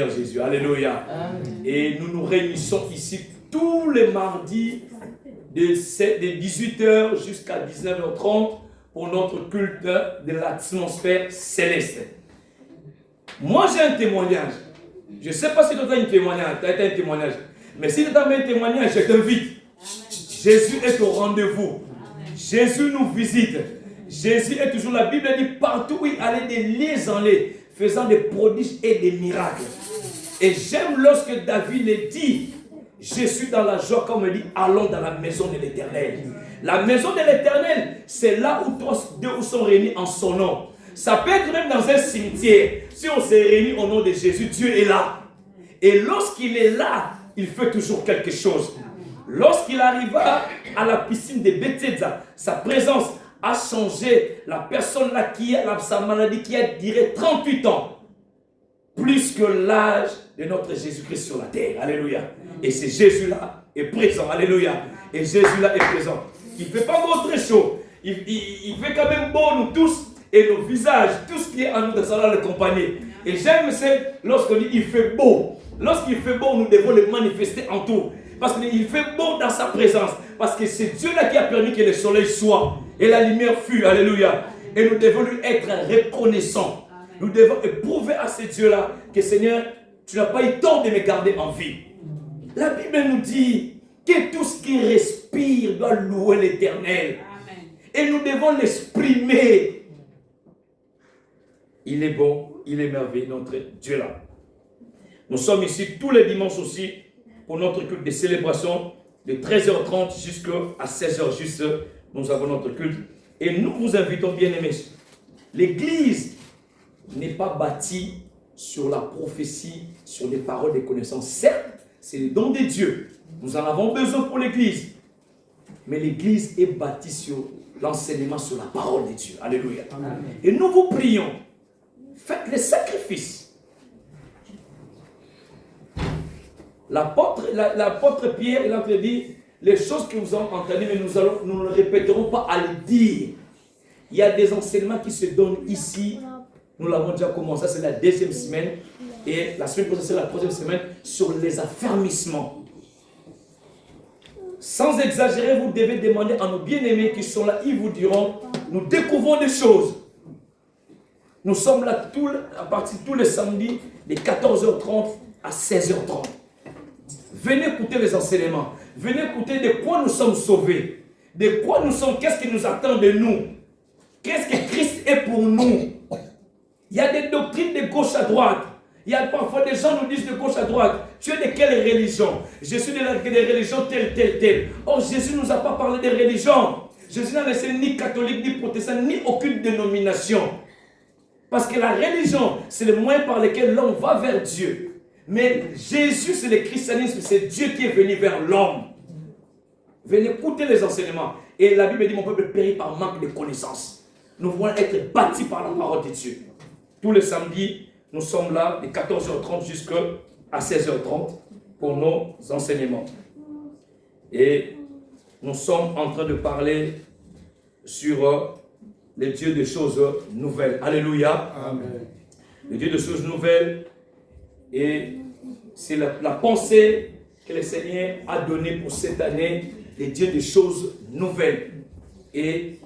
Jésus, alléluia. Amen. Et nous nous réunissons ici tous les mardis de 18h jusqu'à 19h30 pour notre culte de l'atmosphère céleste. Moi j'ai un témoignage. Je ne sais pas si tu as un témoignage, mais si tu as un témoignage, je t'invite. Jésus est au rendez-vous. Jésus nous visite. Jésus est toujours, la Bible dit, partout où il allait de lieux en lieu, faisant des prodiges et des miracles. Et j'aime lorsque David dit, je suis dans la joie, comme il dit, allons dans la maison de l'Éternel. La maison de l'Éternel, c'est là où deux sont réunis en son nom. Ça peut être même dans un cimetière. Si on s'est réunis au nom de Jésus, Dieu est là. Et lorsqu'il est là, il fait toujours quelque chose. Lorsqu'il arriva à la piscine de Bethesda, sa présence a changé la personne là qui a sa maladie qui a duré 38 ans. Plus que l'âge de notre Jésus-Christ sur la terre. Alléluia. Et c'est Jésus-là est présent. Alléluia. Et Jésus-là est présent. Il ne fait pas beau très chaud. Il fait quand même beau nous tous et nos visages. Tout ce qui est en nous de ça le compagnie. Et j'aime c'est lorsqu'on dit il fait beau. Lorsqu'il fait beau, nous devons le manifester en tout. Parce qu'il fait beau dans sa présence. Parce que c'est Dieu-là qui a permis que le soleil soit. Et la lumière fut. Alléluia. Et nous devons lui être reconnaissants. Nous devons prouver à ce Dieu-là que Seigneur, tu n'as pas eu tort de me garder en vie. La Bible nous dit que tout ce qui respire doit louer l'Éternel. Et nous devons l'exprimer. Il est bon, il est merveilleux, notre Dieu-là. Nous sommes ici tous les dimanches aussi pour notre culte de célébration de 13h30 jusqu'à 16h juste. Nous avons notre culte. Et nous vous invitons, bien-aimés. L'Église n'est pas bâti sur la prophétie, sur les paroles des connaissances. Certes, c'est le don de Dieu. Nous en avons besoin pour l'Église. Mais l'Église est bâtie sur l'enseignement, sur la parole de Dieu. Alléluia. Amen. Et nous vous prions. Faites les sacrifices. L'apôtre Pierre, il a dit, les choses que vous avez entendues, mais nous ne répéterons pas à le dire. Il y a des enseignements qui se donnent ici. Nous l'avons déjà commencé, c'est la deuxième semaine. Et la semaine prochaine, c'est la troisième semaine sur les affermissements. Sans exagérer, vous devez demander à nos bien-aimés qui sont là, ils vous diront, nous découvrons des choses. Nous sommes là à partir de tous les samedis, de 14h30 à 16h30. Venez écouter les enseignements. Venez écouter de quoi nous sommes sauvés. De quoi nous sommes, qu'est-ce qui nous attend de nous. Qu'est-ce que Christ est pour nous. Il y a des doctrines de gauche à droite. Il y a parfois des gens nous disent de gauche à droite. Tu es de quelle religion? Je suis des religions telle. Or, Jésus ne nous a pas parlé de religion. Jésus n'a laissé ni catholique, ni protestant, ni aucune dénomination. Parce que la religion, c'est le moyen par lequel l'homme va vers Dieu. Mais Jésus, c'est le christianisme, c'est Dieu qui est venu vers l'homme. Venez écouter les enseignements. Et la Bible dit, mon peuple périt par manque de connaissances. Nous voulons être bâtis par la parole de Dieu. Tous les samedis, nous sommes là de 14h30 jusqu'à 16h30 pour nos enseignements. Et nous sommes en train de parler sur le Dieu des choses nouvelles. Alléluia. Amen. Le Dieu des choses nouvelles. Et c'est la pensée que le Seigneur a donnée pour cette année, le Dieu des choses nouvelles. Et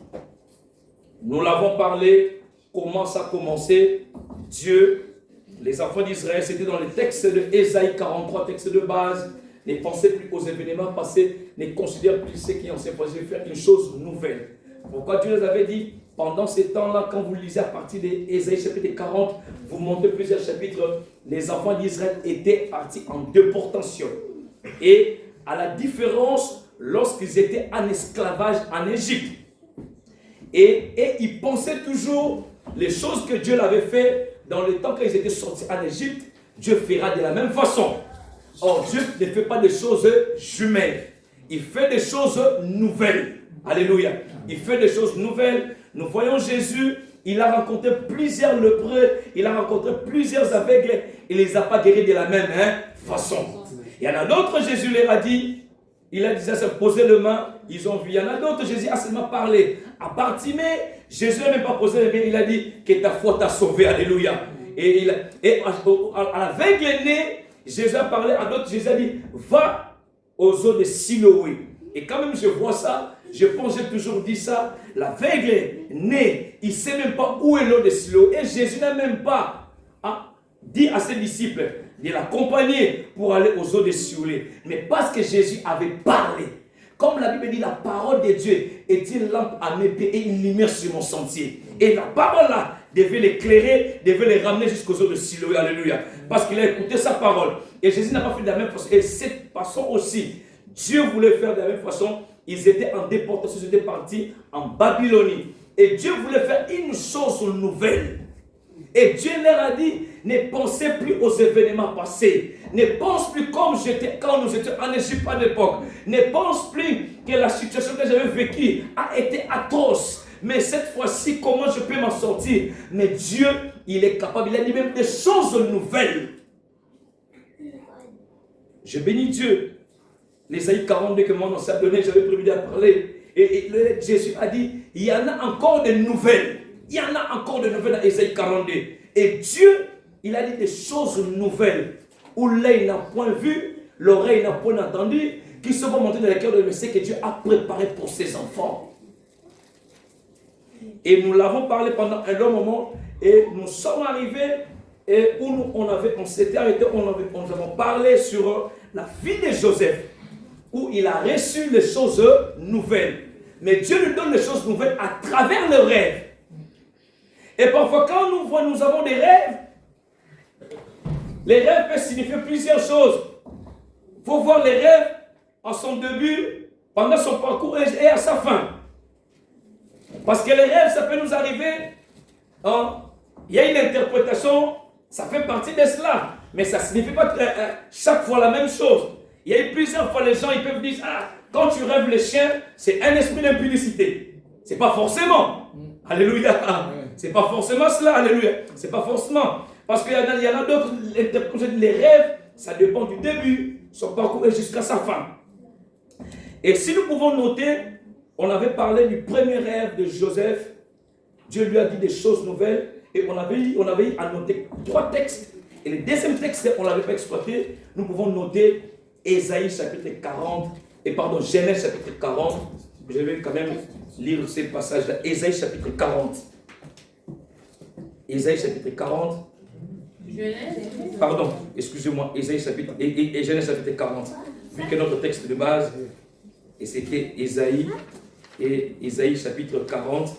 nous l'avons parlé, comment ça a commencé. Dieu, les enfants d'Israël, c'était dans le texte de Ésaïe 43, texte de base. Ne pensez plus aux événements passés, ne considèrent plus ce qui ont s'est passé, faire une chose nouvelle. Pourquoi Dieu les avait dit, pendant ces temps-là, quand vous lisez à partir d'Ésaïe chapitre 40, vous montez plusieurs chapitres, les enfants d'Israël étaient partis en déportation. Et à la différence, lorsqu'ils étaient en esclavage en Égypte, et ils pensaient toujours les choses que Dieu l'avait fait dans le temps quand ils étaient sortis en Égypte, Dieu fera de la même façon. Or, Dieu ne fait pas des choses jumelles. Il fait des choses nouvelles. Alléluia. Il fait des choses nouvelles. Nous voyons Jésus, il a rencontré plusieurs lépreux, il a rencontré plusieurs aveugles, il ne les a pas guéris de la même façon. Il y en a d'autres, Jésus leur a dit, il a dit ça, poser les mains, ils ont vu. Il y en a d'autres, Jésus a seulement parlé. À Bartimée, Jésus n'a même pas posé les mains, il a dit que ta foi t'a sauvé. Alléluia. Et à la veille qu'il est né, Jésus a parlé à d'autres, Jésus a dit, va aux eaux de Siloé. Et quand même je vois ça, je pense, j'ai toujours dit ça, la veille qu'il est né, il ne sait même pas où est l'eau de Siloé. Et Jésus n'a même pas dit à ses disciples de l'accompagner pour aller aux eaux de Siloé. Mais parce que Jésus avait parlé, comme la Bible dit, la parole de Dieu est une lampe à mes pieds et une lumière sur mon sentier. Et la parole là devait l'éclairer, devait les ramener jusqu'aux eaux de Siloé. Alléluia. Parce qu'il a écouté sa parole. Et Jésus n'a pas fait de la même façon. Et de cette façon aussi, Dieu voulait faire de la même façon. Ils étaient en déportation, ils étaient partis en Babylonie. Et Dieu voulait faire une chose nouvelle. Et Dieu leur a dit, ne pensez plus aux événements passés. Ne pense plus comme j'étais quand nous étions en Égypte à l'époque. Ne pense plus que la situation que j'avais vécue a été atroce. Mais cette fois-ci, comment je peux m'en sortir? Mais Dieu, il est capable. Il a dit même des choses nouvelles. Je bénis Dieu. L'Ésaïe 42 que mon ancien a donné, j'avais prévu de parler. Et Jésus a dit, il y en a encore de nouvelles. Il y en a encore de nouvelles dans Ésaïe 42. Et Dieu, il a dit des choses nouvelles. Où l'œil n'a point vu, l'oreille n'a point entendu, qui se vont monter dans le cœur de l'homme, que Dieu a préparé pour ses enfants. Et nous l'avons parlé pendant un long moment. Et nous sommes arrivés et où on s'était arrêté, nous avons parlé sur la vie de Joseph, où il a reçu les choses nouvelles. Mais Dieu nous donne les choses nouvelles à travers le rêve. Et parfois, quand nous avons des rêves, les rêves peuvent signifier plusieurs choses. Il faut voir les rêves à son début, pendant son parcours et à sa fin. Parce que les rêves, ça peut nous arriver. Il y a une interprétation, ça fait partie de cela. Mais ça ne signifie pas chaque fois la même chose. Il y a eu plusieurs fois, les gens ils peuvent dire, quand tu rêves les chiens, c'est un esprit d'impudicité. Ce n'est pas forcément. Alléluia. Ce n'est pas forcément cela. Alléluia. Ce n'est pas forcément. Parce qu'il y en a d'autres, les rêves, ça dépend du début, son parcours et jusqu'à sa fin. Et si nous pouvons noter, on avait parlé du premier rêve de Joseph. Dieu lui a dit des choses nouvelles. Et on avait eu à noter 3 textes. Et le deuxième texte, on ne l'avait pas exploité. Nous pouvons noter Ésaïe chapitre 40. Genèse chapitre 40. Je vais quand même lire ces passages-là. Ésaïe chapitre 40. Ésaïe chapitre 40. Pardon, excusez-moi. Ésaïe chapitre et Genèse chapitre 40. Vu que notre texte de base, et c'était Ésaïe et Ésaïe chapitre 40.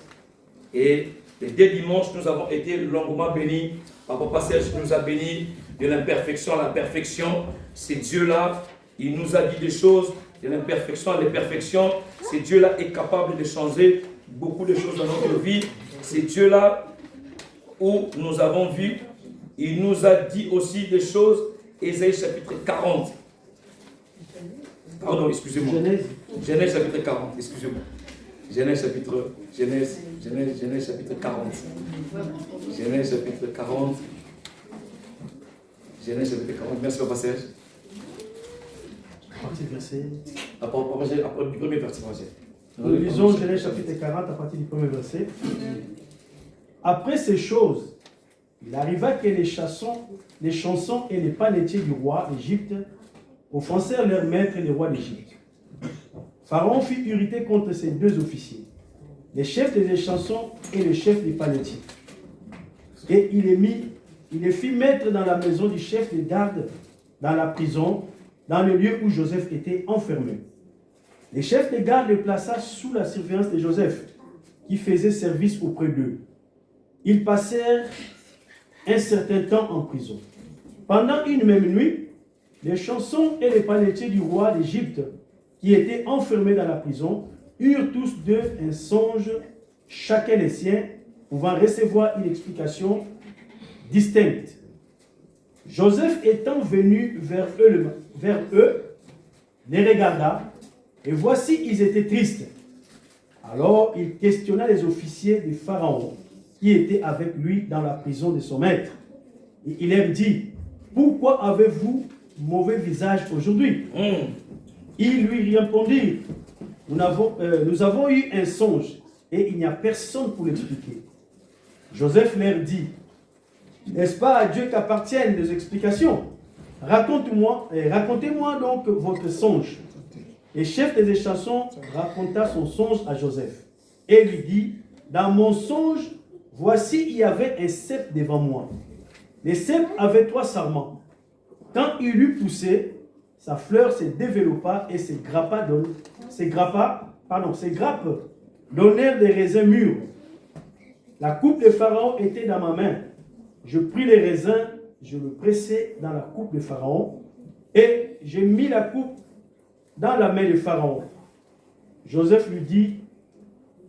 Et les 2 dimanches, nous avons été longuement bénis. Papa Serge nous a bénis de l'imperfection à la perfection. C'est Dieu-là, il nous a dit des choses de l'imperfection à la perfection. C'est Dieu-là est capable de changer beaucoup de choses dans notre vie. C'est Dieu-là où nous avons vu. Il nous a dit aussi des choses. Ésaïe chapitre 40. Pardon, excusez-moi. Genèse chapitre 40, excusez-moi. Genèse chapitre 40. Genèse chapitre 40. Genèse chapitre 40. Merci Papa Serge. Après du premier verset. Nous lisons Genèse chapitre 40 à partir du premier verset. Après ces choses, il arriva que les chansons et les panetiers du roi d'Égypte offensèrent leur maître, le roi d'Égypte. Pharaon fit irriter contre ses 2 officiers, le chef des chansons et le chef des panetiers. Et il les fit mettre dans la maison du chef des gardes, dans la prison, dans le lieu où Joseph était enfermé. Le chef des gardes le plaça sous la surveillance de Joseph, qui faisait service auprès d'eux. Ils passèrent un certain temps en prison. Pendant une même nuit, les chansons et les panetiers du roi d'Égypte, qui étaient enfermés dans la prison, eurent tous 2 un songe, chacun les siens, pouvant recevoir une explication distincte. Joseph étant venu vers eux, les regarda, et voici, ils étaient tristes. Alors il questionna les officiers de Pharaon, qui étaient avec lui dans la prison de son maître. Et il leur dit, pourquoi avez-vous mauvais visage aujourd'hui? Ils lui répondirent, nous avons eu un songe et il n'y a personne pour l'expliquer. Joseph leur dit, N'est-ce pas à Dieu qu'appartiennent des explications? Racontez-moi donc votre songe. Le chef des chansons raconta son songe à Joseph et lui dit, dans mon songe, voici, il y avait un cep devant moi. Le cep avait 3 sarments. Quand il eut poussé, sa fleur se développa et ses grappes donnèrent des raisins mûrs. La coupe de Pharaon était dans ma main. Je pris les raisins, je le pressai dans la coupe de Pharaon et j'ai mis la coupe dans la main de Pharaon. Joseph lui dit,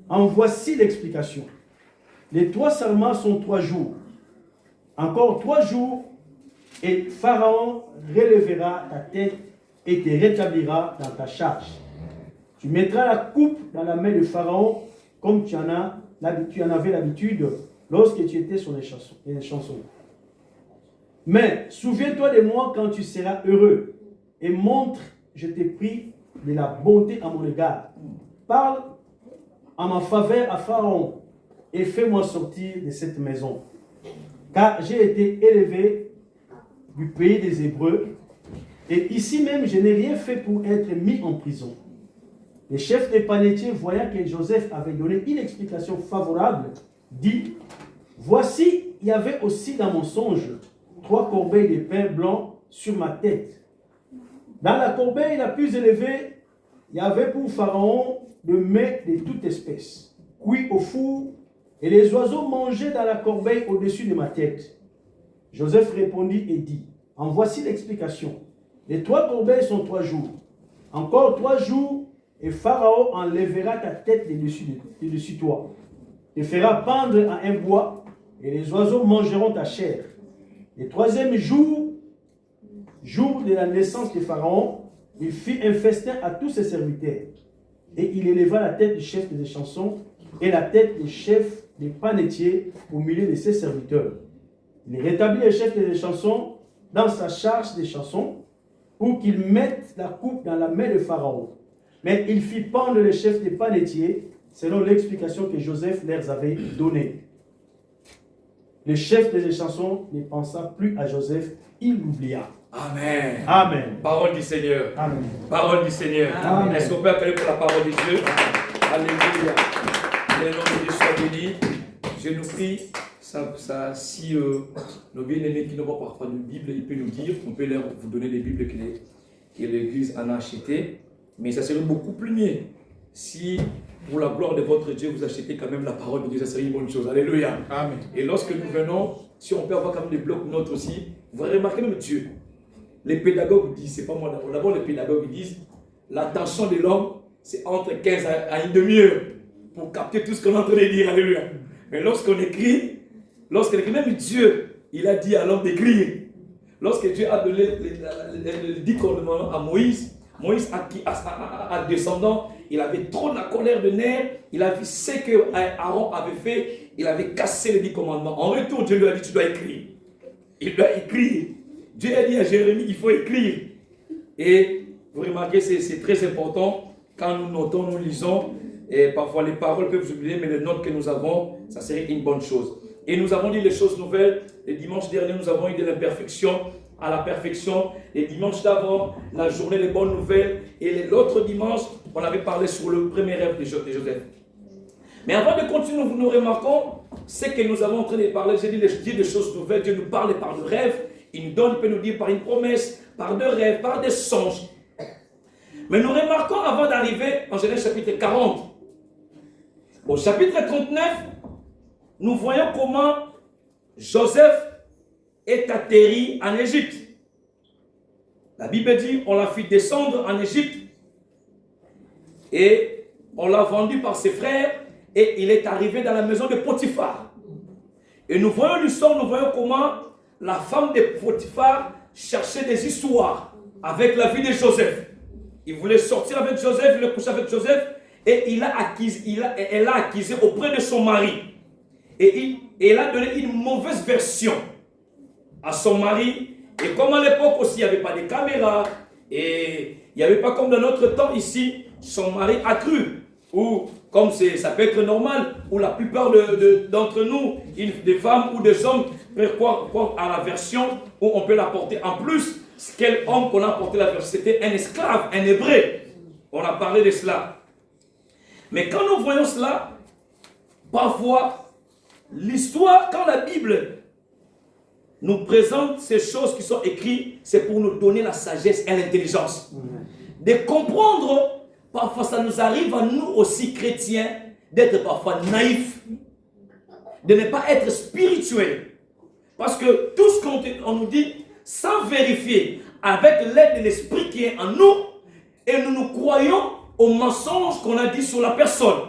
en voici l'explication. Les 3 sarments sont 3 jours. Encore 3 jours et Pharaon relèvera ta tête et te rétablira dans ta charge. Tu mettras la coupe dans la main de Pharaon comme tu en avais l'habitude lorsque tu étais sur les chansons. Mais souviens-toi de moi quand tu seras heureux et montre, je t'ai pris de la bonté à mon égard. Parle en ma faveur à Pharaon et fais-moi sortir de cette maison. Car j'ai été élevé du pays des Hébreux et ici même je n'ai rien fait pour être mis en prison. Le chef des panetiers, voyant que Joseph avait donné une explication favorable, dit, voici, il y avait aussi dans mon songe 3 corbeilles de pain blanc sur ma tête. Dans la corbeille la plus élevée, il y avait pour Pharaon de mets de toute espèce, cuits au four, et les oiseaux mangeaient dans la corbeille au-dessus de ma tête. Joseph répondit et dit, en voici l'explication. Les 3 corbeilles sont 3 jours. Encore 3 jours, et Pharaon enlèvera ta tête de dessus toi. Te fera pendre à un bois, et les oiseaux mangeront ta chair. Le 3e jour, jour de la naissance de Pharaon, il fit un festin à tous ses serviteurs. Et il éleva la tête du chef des chansons et la tête du chef des panetiers au milieu de ses serviteurs. Il rétablit le chef des chansons dans sa charge des chansons pour qu'il mette la coupe dans la main de Pharaon. Mais il fit pendre le chef des panetiers selon l'explication que Joseph leur avait donnée. Le chef des chansons ne pensa plus à Joseph, il l'oublia. Amen. Amen. Parole du Seigneur. Amen. Parole du Seigneur. Amen. Est-ce qu'on peut accueillir pour la parole de Dieu? Alléluia. Le nom de Dieu soit béni. Je nous prie, si nos bien-aimés qui n'ont pas parfois de Bible, ils peuvent nous dire, on peut leur vous donner les Bibles que l'Église en a achetées. Mais ça serait beaucoup plus mieux si, pour la gloire de votre Dieu, vous achetez quand même la parole de Dieu. Ça serait une bonne chose. Alléluia. Amen. Et lorsque nous venons, si on peut avoir quand même des blocs-notes aussi, vous allez remarquer même Dieu. Les pédagogues disent, c'est pas moi d'abord, les pédagogues disent, l'attention de l'homme, c'est entre 15 à une demi-heure pour capter tout ce qu'on est en train de dire. Alléluia. Mais lorsqu'on écrit, même Dieu, il a dit à l'homme d'écrire. Lorsque Dieu a donné les 10 commandements à Moïse a descendant, il avait trop la colère de nerfs, il a vu ce que Aaron avait fait, il avait cassé les 10 commandements. En retour, Dieu lui a dit, tu dois écrire. Il doit écrire. Dieu a dit à Jérémie, il faut écrire. Et vous remarquez, c'est très important, quand nous notons, nous lisons, et parfois les paroles peuvent s'oublier, mais les notes que nous avons, ça serait une bonne chose. Et nous avons dit les choses nouvelles. Le dimanche dernier, nous avons eu de l'imperfection à la perfection. Les dimanches d'avant, la journée des bonnes nouvelles. Et l'autre dimanche, on avait parlé sur le premier rêve de Joseph. Mais avant de continuer, nous remarquons ce que nous avons en train de parler. J'ai dit des choses nouvelles. Dieu nous parle par de rêves. Il nous donne, il peut nous dire par une promesse, par de rêves, par des songes. Mais nous remarquons avant d'arriver en Genèse chapitre 40. Au chapitre 39, nous voyons comment Joseph est atterri en Égypte. La Bible dit, on l'a fait descendre en Égypte et on l'a vendu par ses frères et il est arrivé dans la maison de Potiphar. Et nous voyons l'histoire, nous voyons comment la femme de Potiphar cherchait des histoires avec la vie de Joseph. Il voulait sortir avec Joseph, il voulait coucher avec Joseph et elle a accusé auprès de son mari. Et elle a donné une mauvaise version à son mari. Et comme à l'époque aussi, il n'y avait pas de caméras, et il n'y avait pas comme dans notre temps ici, son mari a cru. Ou comme ça peut être normal, ou la plupart d'entre nous, des femmes ou des hommes, croire à la version où on peut l'apporter. En plus, quel homme qu'on a apporté la version? C'était un esclave, un hébreu. On a parlé de cela. Mais quand nous voyons cela, parfois, l'histoire, quand la Bible nous présente ces choses qui sont écrites, c'est pour nous donner la sagesse et l'intelligence. De comprendre, parfois ça nous arrive à nous aussi chrétiens, d'être parfois naïfs, de ne pas être spirituels. Parce que tout ce qu'on nous dit, sans vérifier, avec l'aide de l'esprit qui est en nous, et nous croyons aux mensonges qu'on a dit sur la personne.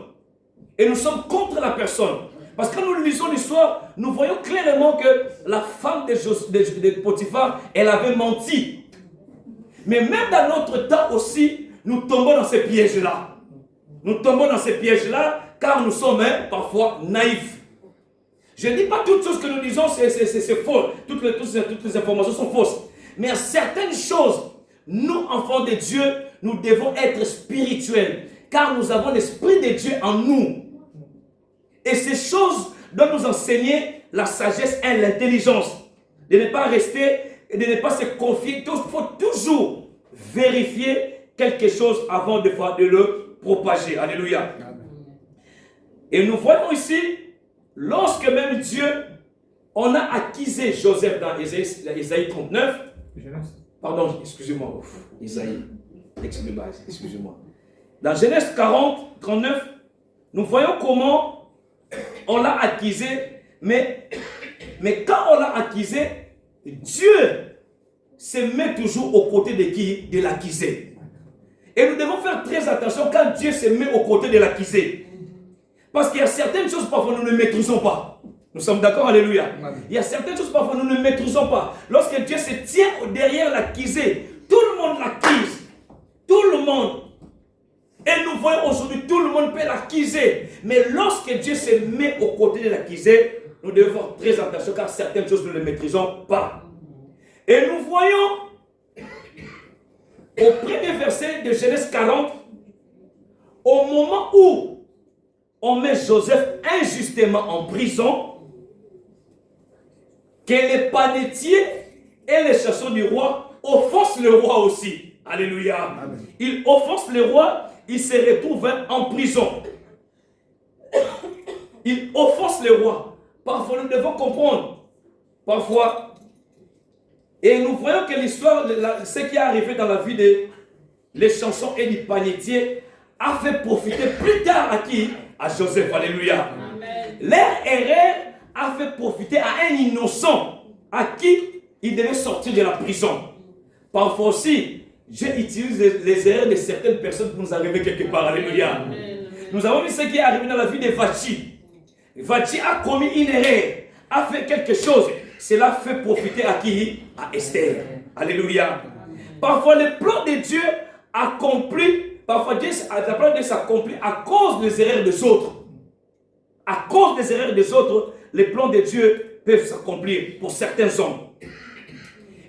Et nous sommes contre la personne. Parce que quand nous lisons l'histoire, nous voyons clairement que la femme de Potiphar, elle avait menti. Mais même dans notre temps aussi, nous tombons dans ces pièges-là. Nous tombons dans ces pièges-là, car nous sommes parfois naïfs. Je ne dis pas toutes choses que nous disons, c'est faux. Toutes les informations sont fausses. Mais à certaines choses, nous, enfants de Dieu, nous devons être spirituels. Car nous avons l'Esprit de Dieu en nous. Et ces choses doivent nous enseigner la sagesse et l'intelligence. De ne pas rester et de ne pas se confier. Il faut toujours vérifier quelque chose avant de le propager. Alléluia. Et nous voyons ici, lorsque même Dieu, on a accusé Joseph dans Isaïe 39. Pardon, excusez-moi. Isaïe, texte de base, excusez-moi. Dans Genèse 40, 39, nous voyons comment on l'a accusé, mais quand on l'a accusé, Dieu se met toujours aux côtés de qui? De l'accusé. Et nous devons faire très attention quand Dieu se met aux côtés de l'accusé. Parce qu'il y a certaines choses parfois nous ne maîtrisons pas. Nous sommes d'accord, alléluia. Il y a certaines choses parfois nous ne maîtrisons pas. Lorsque Dieu se tient derrière l'accusé, tout le monde l'accuse. Tout le monde. Et nous voyons aujourd'hui, tout le monde peut l'accuser. Mais lorsque Dieu se met aux côtés de l'accusé, nous devons faire très attention car certaines choses nous ne les maîtrisons pas. Et nous voyons au premier verset de Genèse 40, au moment où on met Joseph injustement en prison, que les panetiers et les chasseurs du roi offensent le roi aussi. Alléluia. Amen. Ils offensent le roi, il se retrouve en prison. Ils offensent le roi. Parfois, nous devons comprendre. Parfois, et nous voyons que l'histoire, ce qui est arrivé dans la vie des chansons et du panetier, a fait profiter plus tard à qui? À Joseph. Alléluia. Amen. Leur erreur a fait profiter à un innocent à qui il devait sortir de la prison. Parfois aussi, Dieu utilise les erreurs de certaines personnes pour nous arriver quelque part. Alléluia. Amen. Nous avons vu ce qui est arrivé dans la vie de Vachi. Vachi a commis une erreur, a fait quelque chose. Cela fait profiter à qui? À Esther. Alléluia. Parfois, le plan de Dieu accompli, parfois Dieu, le plan de Dieu s'accomplit à cause des erreurs des autres. À cause des erreurs des autres, les plans de Dieu peuvent s'accomplir pour certains hommes.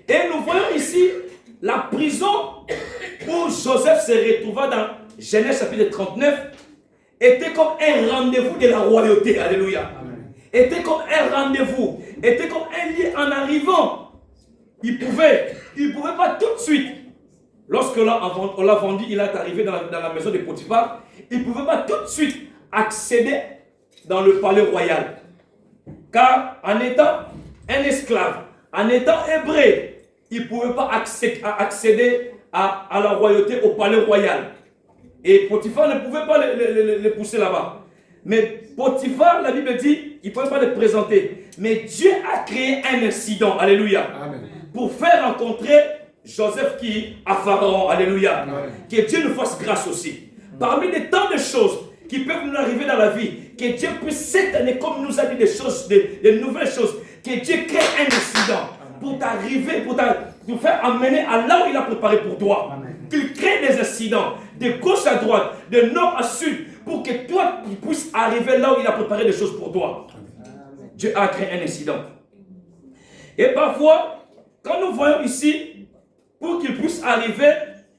Et nous voyons ici la prison où Joseph se retrouva dans Genèse chapitre 39 était comme un rendez-vous de la royauté. Alléluia. Amen. Était comme un rendez-vous. Était comme un lieu en arrivant. Il ne pouvait pas tout de suite. Lorsque on l'a vendu, il est arrivé dans la maison de Potiphar. Il ne pouvait pas tout de suite accéder dans le palais royal. Car en étant un esclave, en étant hébreu, il ne pouvait pas accéder à la royauté, au palais royal. Et Potiphar ne pouvait pas le pousser là-bas. Mais Potiphar, la Bible dit, il ne pouvait pas le présenter. Mais Dieu a créé un incident, alléluia, amen, pour faire rencontrer Joseph à Pharaon, alléluia. Amen. Que Dieu nous fasse grâce aussi. Parmi les tant de choses qui peuvent nous arriver dans la vie, que Dieu puisse cette année, comme nous a dit des choses, des nouvelles choses, que Dieu crée un incident pour t'arriver, pour te faire amener à là où il a préparé pour toi. Qu'il crée des incidents de gauche à droite, de nord à sud, pour que toi, tu puisses arriver là où il a préparé des choses pour toi. Amen. Dieu a créé un incident. Et parfois, quand nous voyons ici, pour qu'il puisse arriver,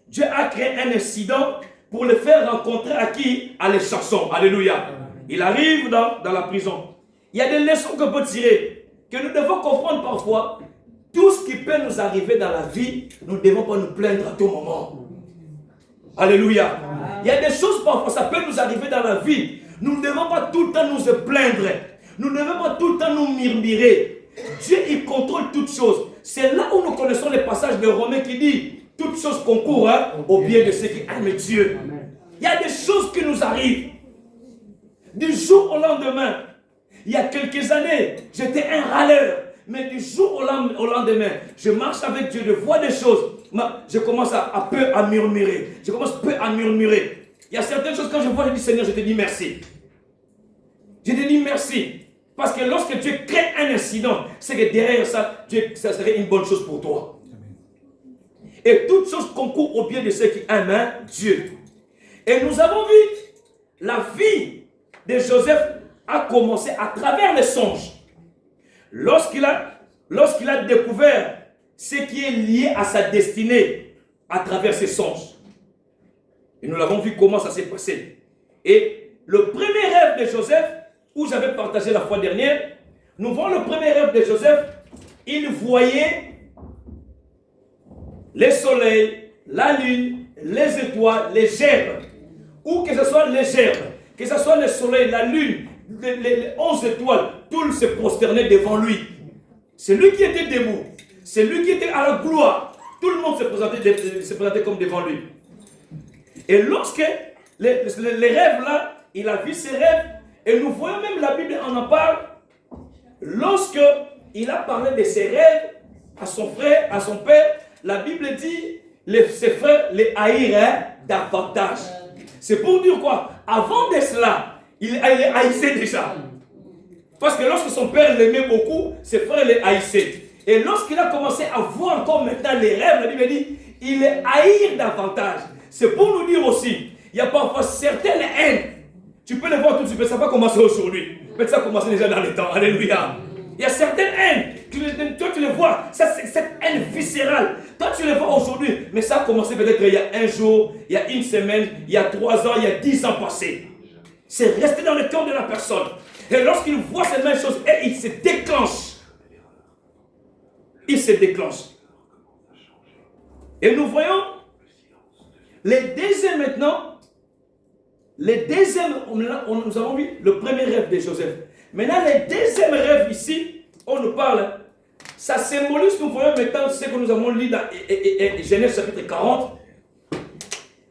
Dieu a créé un incident pour le faire rencontrer à qui? À les chasseurs. Alléluia. Amen. Il arrive dans la prison. Il y a des leçons qu'on peut tirer. que nous devons comprendre parfois, tout ce qui peut nous arriver dans la vie, nous ne devons pas nous plaindre à tout moment. Alléluia. Il y a des choses parfois, ça peut nous arriver dans la vie. Nous ne devons pas tout le temps nous plaindre. Nous ne devons pas tout le temps nous murmurer. Dieu, il contrôle toutes choses. C'est là où nous connaissons les passages de Romains qui dit toutes choses concourent au bien de ceux qui aiment Dieu. Il y a des choses qui nous arrivent. Du jour au lendemain, il y a quelques années, j'étais un râleur. Mais du jour au lendemain, je marche avec Dieu, je vois des choses. Je commence peu à murmurer. Je commence peu à murmurer. Il y a certaines choses, quand je vois, je dis Seigneur, je te dis merci. Je te dis merci. Parce que lorsque Dieu crée un incident, c'est que derrière ça, ça serait une bonne chose pour toi. Et toutes choses concourent au bien de ceux qui aiment Dieu. Et nous avons vu la vie de Joseph a commencé à travers les songes. Lorsqu'il a découvert ce qui est lié à sa destinée à travers ses songes. Et nous l'avons vu comment ça s'est passé. Et le premier rêve de Joseph, où j'avais partagé la fois dernière, nous voyons le premier rêve de Joseph, il voyait les soleils, la lune, les étoiles, les gerbes. Ou que ce soit les gerbes, que ce soit le soleil, la lune, les 11 étoiles, tout se prosternait devant lui. C'est lui qui était debout. C'est lui qui était à la gloire. Tout le monde se présentait comme devant lui. Et lorsque les rêves là, il a vu ces rêves, et nous voyons même la Bible en parle, lorsque il a parlé de ses rêves à son frère, à son père, la Bible dit, ses frères les haïraient davantage. C'est pour dire quoi? Avant de cela, il les haïssait déjà. Parce que lorsque son père l'aimait beaucoup, ses frères les haïssaient. Et lorsqu'il a commencé à voir encore maintenant les rêves, la Bible dit, il les haït davantage. C'est pour nous dire aussi, il y a parfois certaines haines. Tu peux les voir tout de suite, mais ça n'a pas commencé aujourd'hui. Mais ça a commencé déjà dans les temps. Alléluia. Il y a certaines haines. Toi, tu les vois. Ça, c'est cette haine viscérale. Toi, tu les vois aujourd'hui. Mais ça a commencé peut-être il y a un jour, il y a une semaine, il y a 3 ans, il y a 10 ans passés. C'est resté dans le cœur de la personne. Et lorsqu'il voit cette même chose, et il se déclenche. Il se déclenche. Et nous voyons les deuxièmes maintenant. Les deuxièmes, nous avons vu le premier rêve de Joseph. Maintenant, les deuxièmes rêves ici, on nous parle. Ça symbolise, nous voyons maintenant ce que nous avons lu dans Genèse chapitre 40.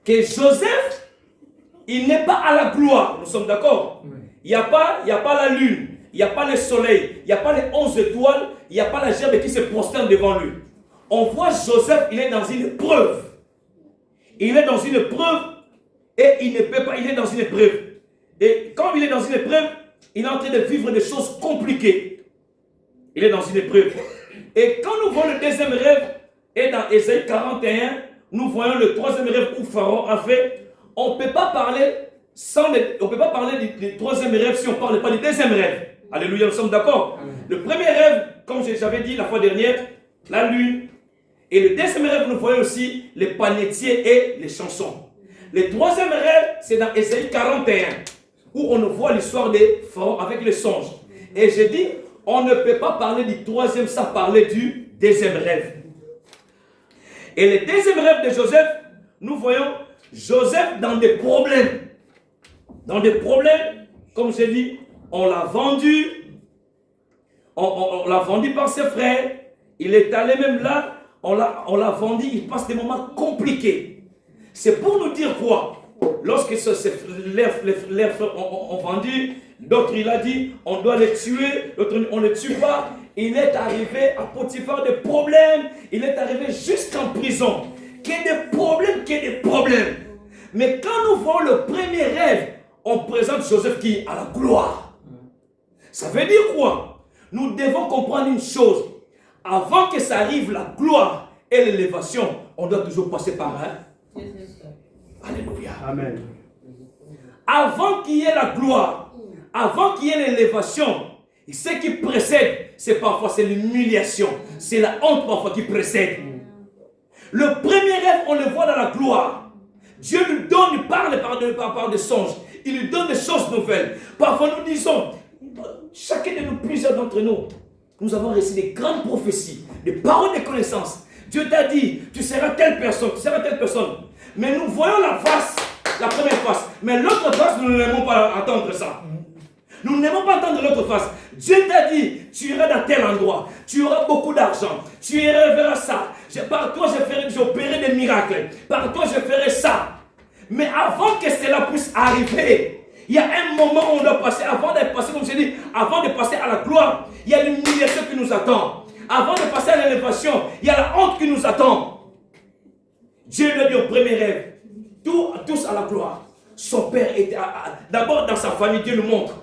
Que Joseph, il n'est pas à la gloire. Nous sommes d'accord? Il n'y a pas la lune, il n'y a pas le soleil, il n'y a pas les 11 étoiles, il n'y a pas la gerbe qui se prosterne devant lui. On voit Joseph, il est dans une épreuve. Il est dans une épreuve et il ne peut pas, il est dans une épreuve. Et quand il est dans une épreuve, il est en train de vivre des choses compliquées. Il est dans une épreuve. Et quand nous voyons le deuxième rêve, et dans Ésaïe 41, nous voyons le troisième rêve où Pharaon a fait. On ne peut pas parler du troisième rêve si on ne parle pas du deuxième rêve. Alléluia, nous sommes d'accord. Le premier rêve, comme j'avais dit la fois dernière, la lune. Et le deuxième rêve, nous voyons aussi les panétiers et les chansons. Le troisième rêve, c'est dans Ésaïe 41, où on voit l'histoire des pharaons avec les songes. Et j'ai dit, on ne peut pas parler du troisième sans parler du deuxième rêve. Et le deuxième rêve de Joseph, nous voyons Joseph dans des problèmes. Dans des problèmes, comme j'ai dit, on l'a vendu. On l'a vendu par ses frères. Il est allé même là. On l'a vendu. Il passe des moments compliqués. C'est pour nous dire quoi? Lorsque les frères ont vendu, d'autres il a dit on doit les tuer, d'autres on ne les tue pas. Il est arrivé à Potiphar des problèmes. Il est arrivé jusqu'en prison. Qu'il y ait des problèmes. Mais quand nous voyons le premier rêve, on présente Joseph qui est à la gloire. Ça veut dire quoi? Nous devons comprendre une chose. Avant que ça arrive, la gloire et l'élévation, on doit toujours passer par un. Alléluia. Amen. Avant qu'il y ait la gloire, avant qu'il y ait l'élévation, ce qui précède, c'est l'humiliation. C'est la honte parfois qui précède. Le premier rêve, on le voit dans la gloire. Dieu nous donne, il parle par des songes. Il nous donne des choses nouvelles. Parfois nous disons, chacun de nous, plusieurs d'entre nous, nous avons reçu des grandes prophéties, des paroles de connaissance. Dieu t'a dit, tu seras telle personne, tu seras telle personne. Mais nous voyons la face, la première face. Mais l'autre face, nous n'aimons pas entendre ça. Nous n'aimons pas entendre l'autre face. Dieu t'a dit, tu iras dans tel endroit, tu auras beaucoup d'argent, tu iras vers ça. Par toi, j'opérerai des miracles. Par toi, je ferai ça. Mais avant que cela puisse arriver, il y a un moment où on doit passer, avant de passer, comme je dis, avant de passer à la gloire, il y a l'humiliation qui nous attend. Avant de passer à l'élévation, il y a la honte qui nous attend. Dieu lui a dit au premier rêve, tous à la gloire. Son père était d'abord dans sa famille, Dieu le montre.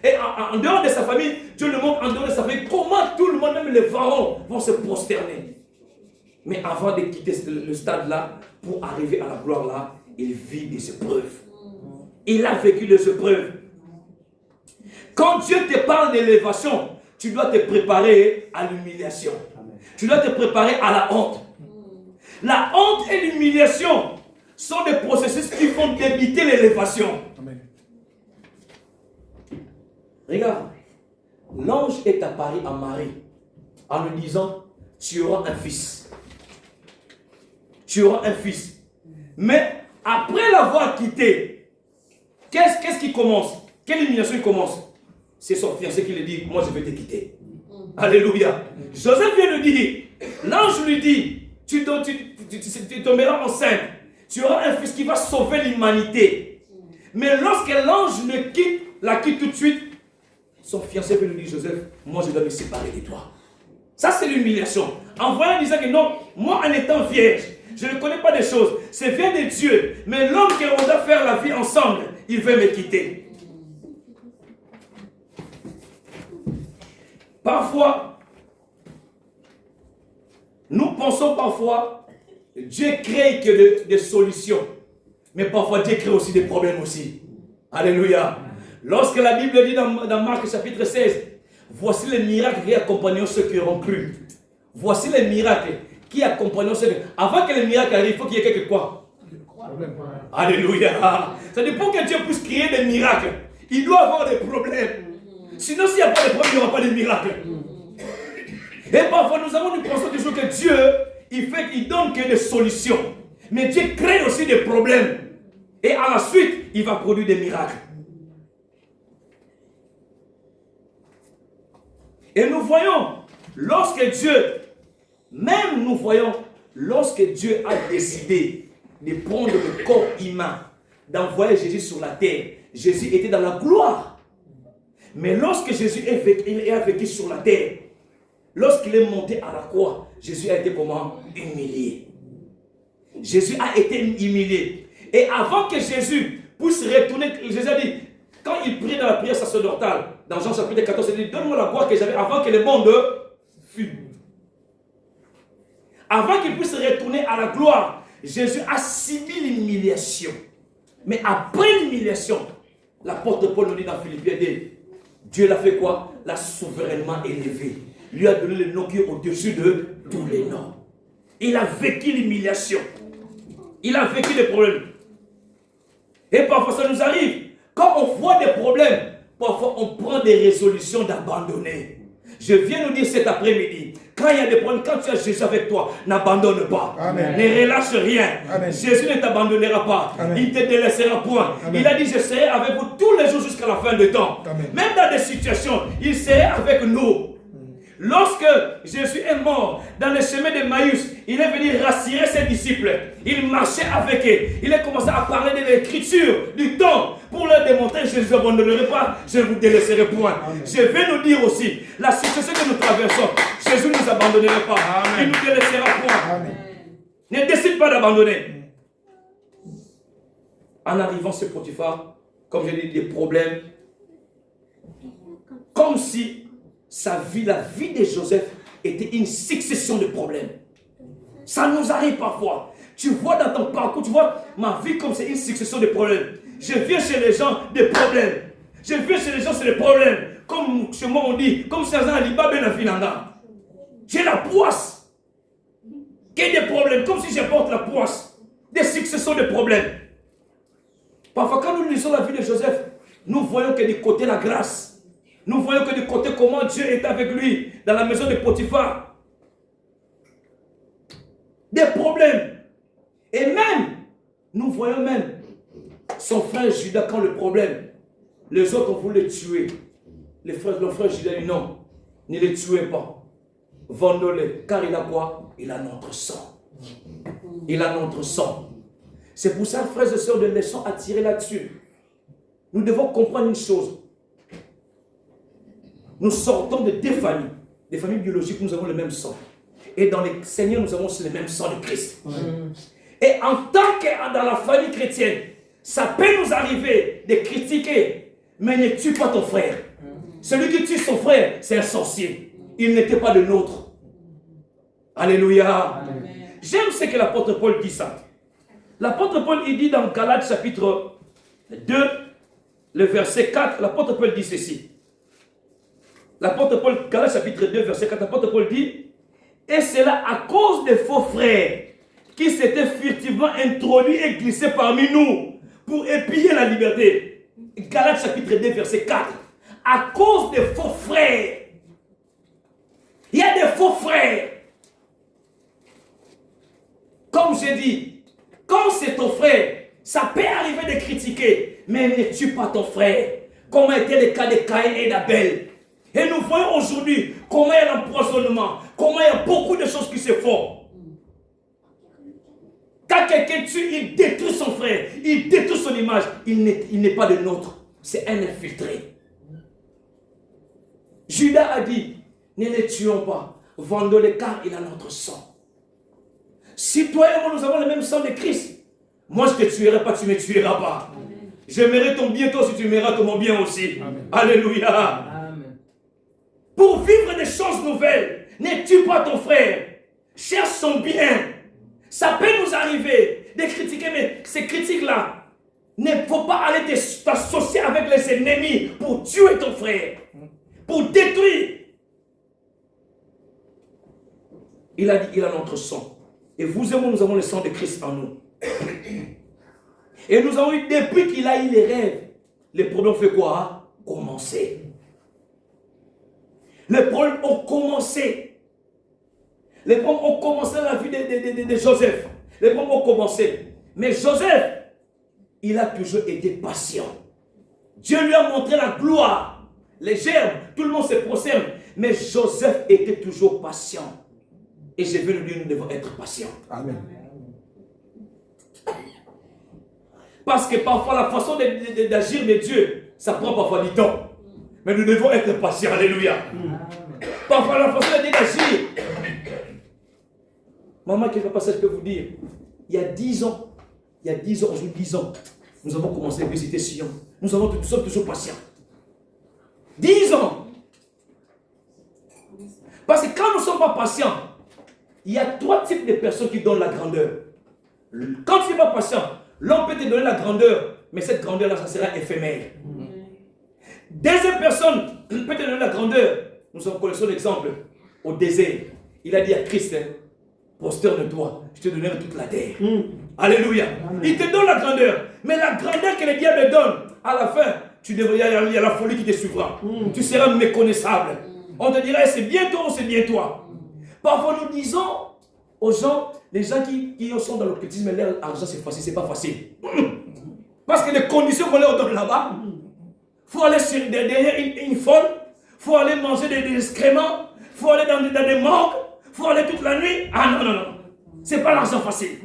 Et en dehors de sa famille, Dieu le montre en dehors de sa famille, comment tout le monde, même les pharaons, vont se prosterner. Mais avant de quitter le stade-là, pour arriver à la gloire-là, il vit des épreuves. Il a vécu des épreuves. Quand Dieu te parle d'élévation, tu dois te préparer à l'humiliation. Tu dois te préparer à la honte. La honte et l'humiliation sont des processus qui font débiter l'élévation. Regarde, l'ange est apparu à Marie en lui disant, tu auras un fils. Tu auras un fils. Mais après l'avoir quitté, qu'est-ce qui commence? Quelle humiliation il commence? C'est son fiancé qui lui dit, moi je vais te quitter. Alléluia. Joseph vient lui dire, l'ange lui dit, tu tomberas enceinte. Tu auras un fils qui va sauver l'humanité. Mais lorsque l'ange la quitte tout de suite, son fiancé vient lui dire, Joseph, moi je dois me séparer de toi. Ça c'est l'humiliation. En voyant disant que non, moi en étant vierge, je ne connais pas des choses. C'est vient de Dieu. Mais l'homme qu'on doit faire la vie ensemble, il veut me quitter. Parfois, nous pensons parfois, Dieu crée que des solutions. Mais parfois, Dieu crée aussi des problèmes aussi. Alléluia. Lorsque la Bible dit dans Marc chapitre 16, voici les miracles qui accompagnent ceux qui auront cru. Voici les miracles qui accompagnent ceux qui... Avant que les miracles arrivent, il faut qu'il y ait quelque quoi. Alléluia. C'est-à-dire pour que Dieu puisse créer des miracles, il doit avoir des problèmes. Sinon, s'il n'y a pas de problème, il n'y aura pas de miracle. Et parfois, nous pensons toujours que Dieu, il donne que des solutions. Mais Dieu crée aussi des problèmes. Et à la suite, il va produire des miracles. Et nous voyons, lorsque Dieu a décidé de prendre le corps humain, d'envoyer Jésus sur la terre, Jésus était dans la gloire. Mais lorsque Jésus a vécu sur la terre, lorsqu'il est monté à la croix, Jésus a été comment? Humilié. Jésus a été humilié. Et avant que Jésus puisse retourner, Jésus a dit, quand il prie dans la prière sacerdotale, dans Jean chapitre 14, il dit, donne-moi la gloire que j'avais avant que le monde fût. Avant qu'il puisse retourner à la gloire, Jésus a subi l'humiliation. Mais après l'humiliation, l'apôtre Paul nous dit dans Philippiens 2, Dieu l'a fait quoi? L'a souverainement élevé. Lui a donné le nom qui est au-dessus de tous les noms. Il a vécu l'humiliation. Il a vécu des problèmes. Et parfois ça nous arrive. Quand on voit des problèmes, parfois on prend des résolutions d'abandonner. Je viens nous dire cet après-midi, quand il y a des problèmes, quand tu as Jésus avec toi, n'abandonne pas. Amen. Ne relâche rien. Amen. Jésus ne t'abandonnera pas. Amen. Il ne te délaissera point. Amen. Il a dit, je serai avec vous tous les jours jusqu'à la fin du temps. Amen. Même dans des situations, il serait avec nous. Lorsque Jésus est mort dans le chemin de Maïus, il est venu rassurer ses disciples. Il marchait avec eux. Il a commencé à parler de l'écriture, du temps, pour leur démontrer, je ne vous abandonnerai pas, je ne vous délaisserai point. Amen. Je vais nous dire aussi, la situation que nous traversons, Jésus ne nous abandonnera pas. Amen. Il ne nous délaissera point. Amen. Ne décide pas d'abandonner. En arrivant sur Potiphar, comme je dis, des problèmes, comme si la vie de Joseph était une succession de problèmes. Ça nous arrive parfois. Tu vois dans ton parcours, tu vois, ma vie comme c'est une succession de problèmes. Je viens chez les gens des problèmes. Je viens chez les gens, c'est des problèmes. Comme chez moi on dit, comme certains Aliba Ben Afinanga. J'ai la poisse. Qu'il y ait des problèmes, comme si j'apporte la poisse. Des successions de problèmes. Parfois quand nous lisons la vie de Joseph, nous voyons que du côté la grâce, Nous voyons que du côté comment Dieu est avec lui dans la maison de Potiphar. Des problèmes. Et même, nous voyons même son frère Judas quand le problème, les autres ont voulu le tuer. Le frère Judas dit non, ne le tuez pas. Vendez-le, car il a quoi? Il a notre sang. Il a notre sang. C'est pour ça, frères et sœurs, de leçons à tirer là-dessus. Nous devons comprendre une chose. Nous sortons de deux familles. Des familles biologiques, nous avons le même sang. Et dans les Seigneurs, nous avons aussi le même sang de Christ. Et en tant que dans la famille chrétienne, ça peut nous arriver de critiquer, mais ne tue pas ton frère. Celui qui tue son frère, c'est un sorcier. Il n'était pas de nôtre. Alléluia. J'aime ce que l'apôtre Paul dit ça. L'apôtre Paul, il dit dans Galates chapitre 2, le verset 4, l'apôtre Paul dit ceci. L'apôtre Paul, Galates chapitre 2, verset 4, l'apôtre Paul dit, et c'est là à cause des faux frères qui s'étaient furtivement introduits et glissés parmi nous pour épier la liberté. Galates chapitre 2, verset 4. À cause des faux frères. Il y a des faux frères. Comme j'ai dit, quand c'est ton frère, ça peut arriver de critiquer, mais ne tue pas ton frère. Comme a été le cas de Caïn et d'Abel. Et nous voyons aujourd'hui comment il y a l'empoisonnement, comment il y a beaucoup de choses qui se font. Quand quelqu'un tue, il détruit son frère, il détruit son image. Il n'est pas de nôtre, c'est un infiltré. Judas a dit, ne les tuons pas, vendons-les car il a notre sang. Si toi et moi nous avons le même sang de Christ, moi je ne te tuerai pas, tu ne me tueras pas. J'aimerai ton bien, toi si tu m'aimeras ton bien aussi. Amen. Alléluia. Amen. Pour vivre des choses nouvelles, ne tue pas ton frère. Cherche son bien. Ça peut nous arriver de critiquer, mais ces critiques-là, ne faut pas aller t'associer avec les ennemis pour tuer ton frère, pour détruire. Il a dit, il a notre sang. Et vous et moi, nous avons le sang de Christ en nous. Et nous avons eu, depuis qu'il a eu les rêves, les problèmes ont fait quoi? Commencer. Les problèmes ont commencé. Les problèmes ont commencé dans la vie de Joseph. Les problèmes ont commencé. Mais Joseph, il a toujours été patient. Dieu lui a montré la gloire. Les gerbes, tout le monde se prosterne. Mais Joseph était toujours patient. Et je vais nous dire, nous devons être patients. Amen. Parce que parfois, la façon d'agir de Dieu, ça prend parfois du temps. Mais nous devons être patients. Alléluia. Parfois, la façon d'agir. Maman, quelque passage je peux vous dire. Il y a 10 ans, aujourd'hui 10 ans, nous avons commencé à visiter Sion. Nous sommes toujours patients. 10 ans. Parce que quand nous ne sommes pas patients, il y a 3 types de personnes qui donnent la grandeur. Quand tu n'es pas patient, l'homme peut te donner la grandeur, mais cette grandeur-là, ça sera éphémère. Deuxième personne peut te donner la grandeur. Nous connaissons l'exemple au désert. Il a dit à Christ, prosterne-toi, je te donnerai toute la terre. Alléluia. Amen. Il te donne la grandeur. Mais la grandeur que le diable donne, à la fin, il y a la folie qui te suivra. Tu seras méconnaissable. On te dira, c'est bien toi ou c'est bien toi. Parfois, nous disons aux gens, les gens qui sont dans l'occultisme, leur argent c'est facile, c'est pas facile. Parce que les conditions qu'on leur donne là-bas, il faut aller derrière une folle, il faut aller manger des excréments, il faut aller dans des morgues, il faut aller toute la nuit. Ah non. C'est pas l'argent facile.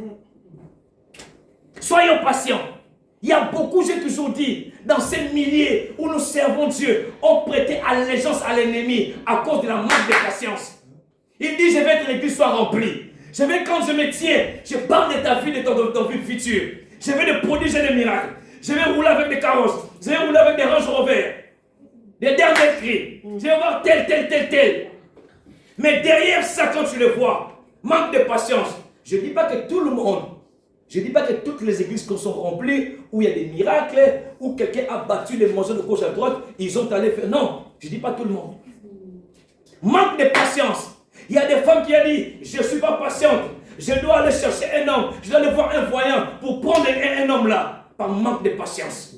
Soyons patients. Il y a beaucoup, j'ai toujours dit, dans ces milliers où nous servons Dieu, on prêtait allégeance à l'ennemi à cause de la manque de patience. Il dit, je vais que l'église soit remplie. Je vais, quand je me tiens, je parle de ta vie, de ton vie future. Je vais te prodiger des miracles. Je vais rouler avec des carrosses. Je vais rouler avec des Range Rover. Des derniers cris. Je vais voir tel. Mais derrière ça, quand tu le vois, manque de patience. Je ne dis pas que tout le monde, je ne dis pas que toutes les églises sont remplies, où il y a des miracles, où quelqu'un a battu les mangeurs de gauche à droite, ils ont allé faire. Non, je ne dis pas tout le monde. Manque de patience. Il y a des femmes qui ont dit, je ne suis pas patiente, je dois aller chercher un homme, je dois aller voir un voyant pour prendre un homme là, par manque de patience.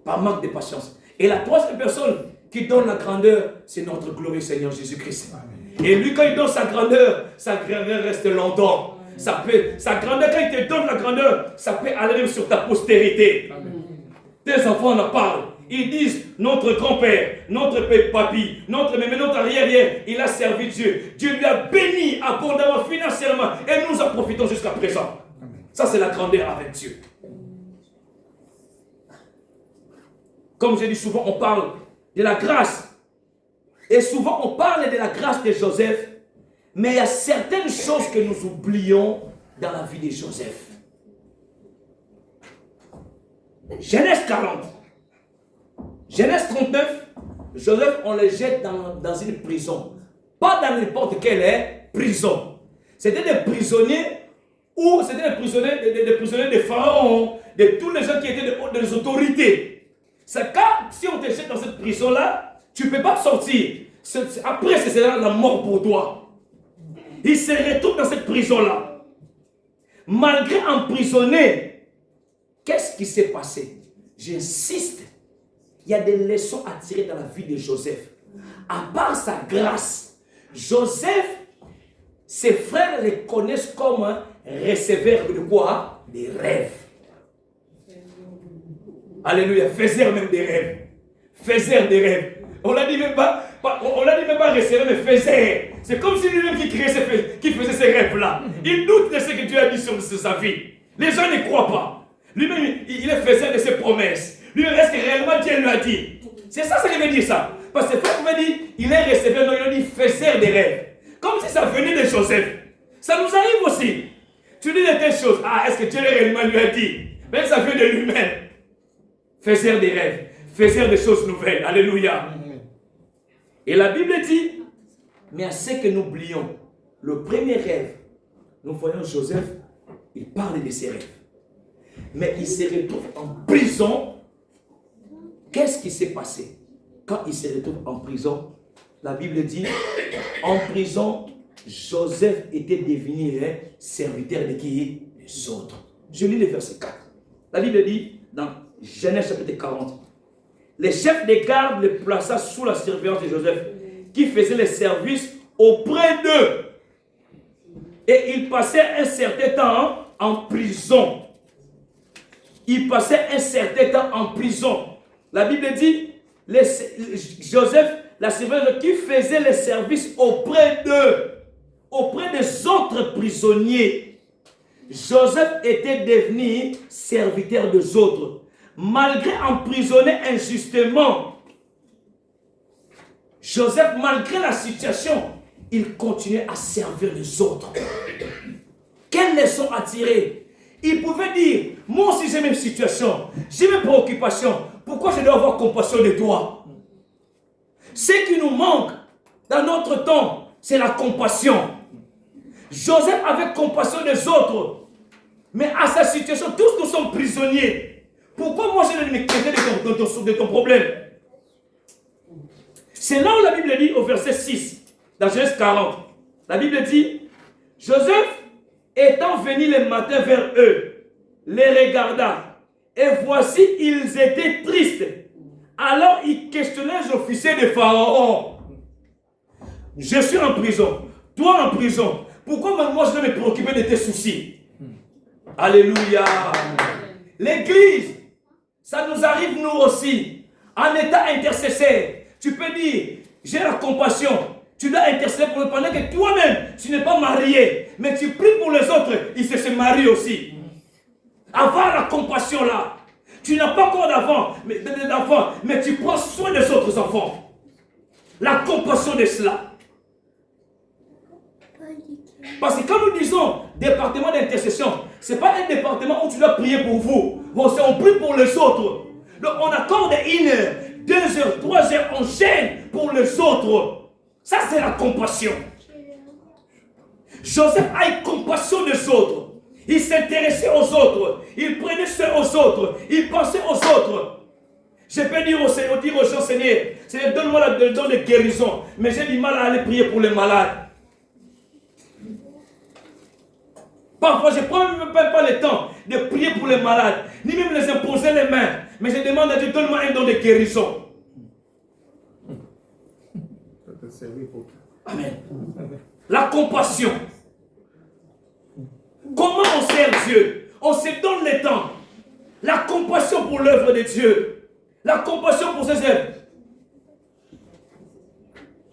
par manque de patience. Et la troisième personne qui donne la grandeur, c'est notre glorieux Seigneur Jésus-Christ. Et lui, quand il donne sa grandeur reste longtemps. Sa grandeur, quand il te donne la grandeur, ça peut aller même sur ta postérité. Tes enfants en parlent. Ils disent, notre grand-père, notre papy, notre arrière-arrière, il a servi Dieu. Dieu lui a béni abondamment financièrement et nous en profitons jusqu'à présent. Ça, c'est la grandeur avec Dieu. Comme je dis souvent, on parle de la grâce. Et souvent, on parle de la grâce de Joseph, mais il y a certaines choses que nous oublions dans la vie de Joseph. Genèse 40. Genèse 39, Joseph, on le jette dans une prison. Pas dans n'importe quelle prison. C'était des prisonniers ou c'était des prisonniers de Pharaon, de tous les gens qui étaient des autorités. C'est quand, si on te jette dans cette prison-là, tu ne peux pas sortir. Après, c'est la mort pour toi. Il se retrouve dans cette prison-là. Malgré emprisonné, qu'est-ce qui s'est passé? J'insiste. Il y a des leçons à tirer dans la vie de Joseph. À part sa grâce, Joseph, ses frères le connaissent comme un receveur de quoi? Des rêves. Alléluia, faiseur même des rêves. Faiseur des rêves. On l'a dit même pas receveur, mais faiseur. C'est comme si lui-même qui faisait ces rêves-là. Il doute de ce que Dieu a dit sur sa vie. Les gens ne croient pas. Lui-même, il est faiseur de ses promesses. Lui-même, est-ce que réellement Dieu lui a dit? C'est ça que veut dire ça. Parce que frère pouvait dire, il est receveur, non, il a dit faiseur des rêves. Comme si ça venait de Joseph. Ça nous arrive aussi. Tu dis de telles choses. Ah, est-ce que Dieu réellement lui a dit? Mais ça vient de lui-même. Faiseur des rêves. Faiseur des choses nouvelles. Alléluia. Et la Bible dit, mais à ce que nous oublions, le premier rêve, nous voyons Joseph, il parle de ses rêves. Mais il se retrouve en prison. Qu'est-ce qui s'est passé? Quand il se retrouve en prison, la Bible dit, en prison, Joseph était devenu serviteur de qui? Des autres. Je lis le verset 4. La Bible dit, dans Genèse chapitre 40, le chef des gardes le plaça sous la surveillance de Joseph, qui faisait le service auprès d'eux. Et il passait un certain temps en prison. Il passait un certain temps en prison. La Bible dit, Joseph, la surveillance, qui faisait le service auprès d'eux, auprès des autres prisonniers. Joseph était devenu serviteur des autres. Malgré emprisonné injustement, Joseph, malgré la situation, il continuait à servir les autres. Quelle leçon à tirer? Il pouvait dire, moi aussi j'ai mes situations, j'ai mes préoccupations, pourquoi je dois avoir compassion de toi? Ce qui nous manque dans notre temps, c'est la compassion. Joseph avait compassion des autres, mais à sa situation, tous nous sommes prisonniers. Pourquoi moi je ne m'inquiéter de ton problème? C'est là où la Bible dit au verset 6, dans Genèse 40. La Bible dit, Joseph étant venu le matin vers eux, les regarda, et voici ils étaient tristes. Alors il questionnait les officiers de Pharaon. Je suis en prison, toi en prison. Pourquoi moi je dois me préoccuper de tes soucis? Alléluia. L'église, ça nous arrive nous aussi, en état intercesseur. Tu peux dire, j'ai la compassion. Tu dois intercéder pour eux pendant que toi-même, tu n'es pas marié. Mais tu pries pour les autres, ils se marient aussi. Avoir la compassion là. Tu n'as pas encore d'enfants, mais tu prends soin des autres enfants. La compassion de cela. Parce que quand nous disons département d'intercession, ce n'est pas un département où tu dois prier pour vous. Bon, c'est on prie pour les autres. Donc on accorde 1 heure, 2 heures, 3 heures, on gêne pour les autres. Ça c'est la compassion. Joseph a eu compassion des autres. Il s'intéressait aux autres. Il prenait soin aux autres. Il pensait aux autres. Je peux dire aux gens, Seigneur, donne-moi le don de guérison. Mais j'ai du mal à aller prier pour les malades. Parfois, je ne prends même pas le temps de prier pour les malades, ni même les imposer les mains. mais je demande à Dieu, donne-moi un don de guérison. Amen. La compassion. Comment on sert Dieu? On se donne le temps. La compassion pour l'œuvre de Dieu. La compassion pour ses œuvres.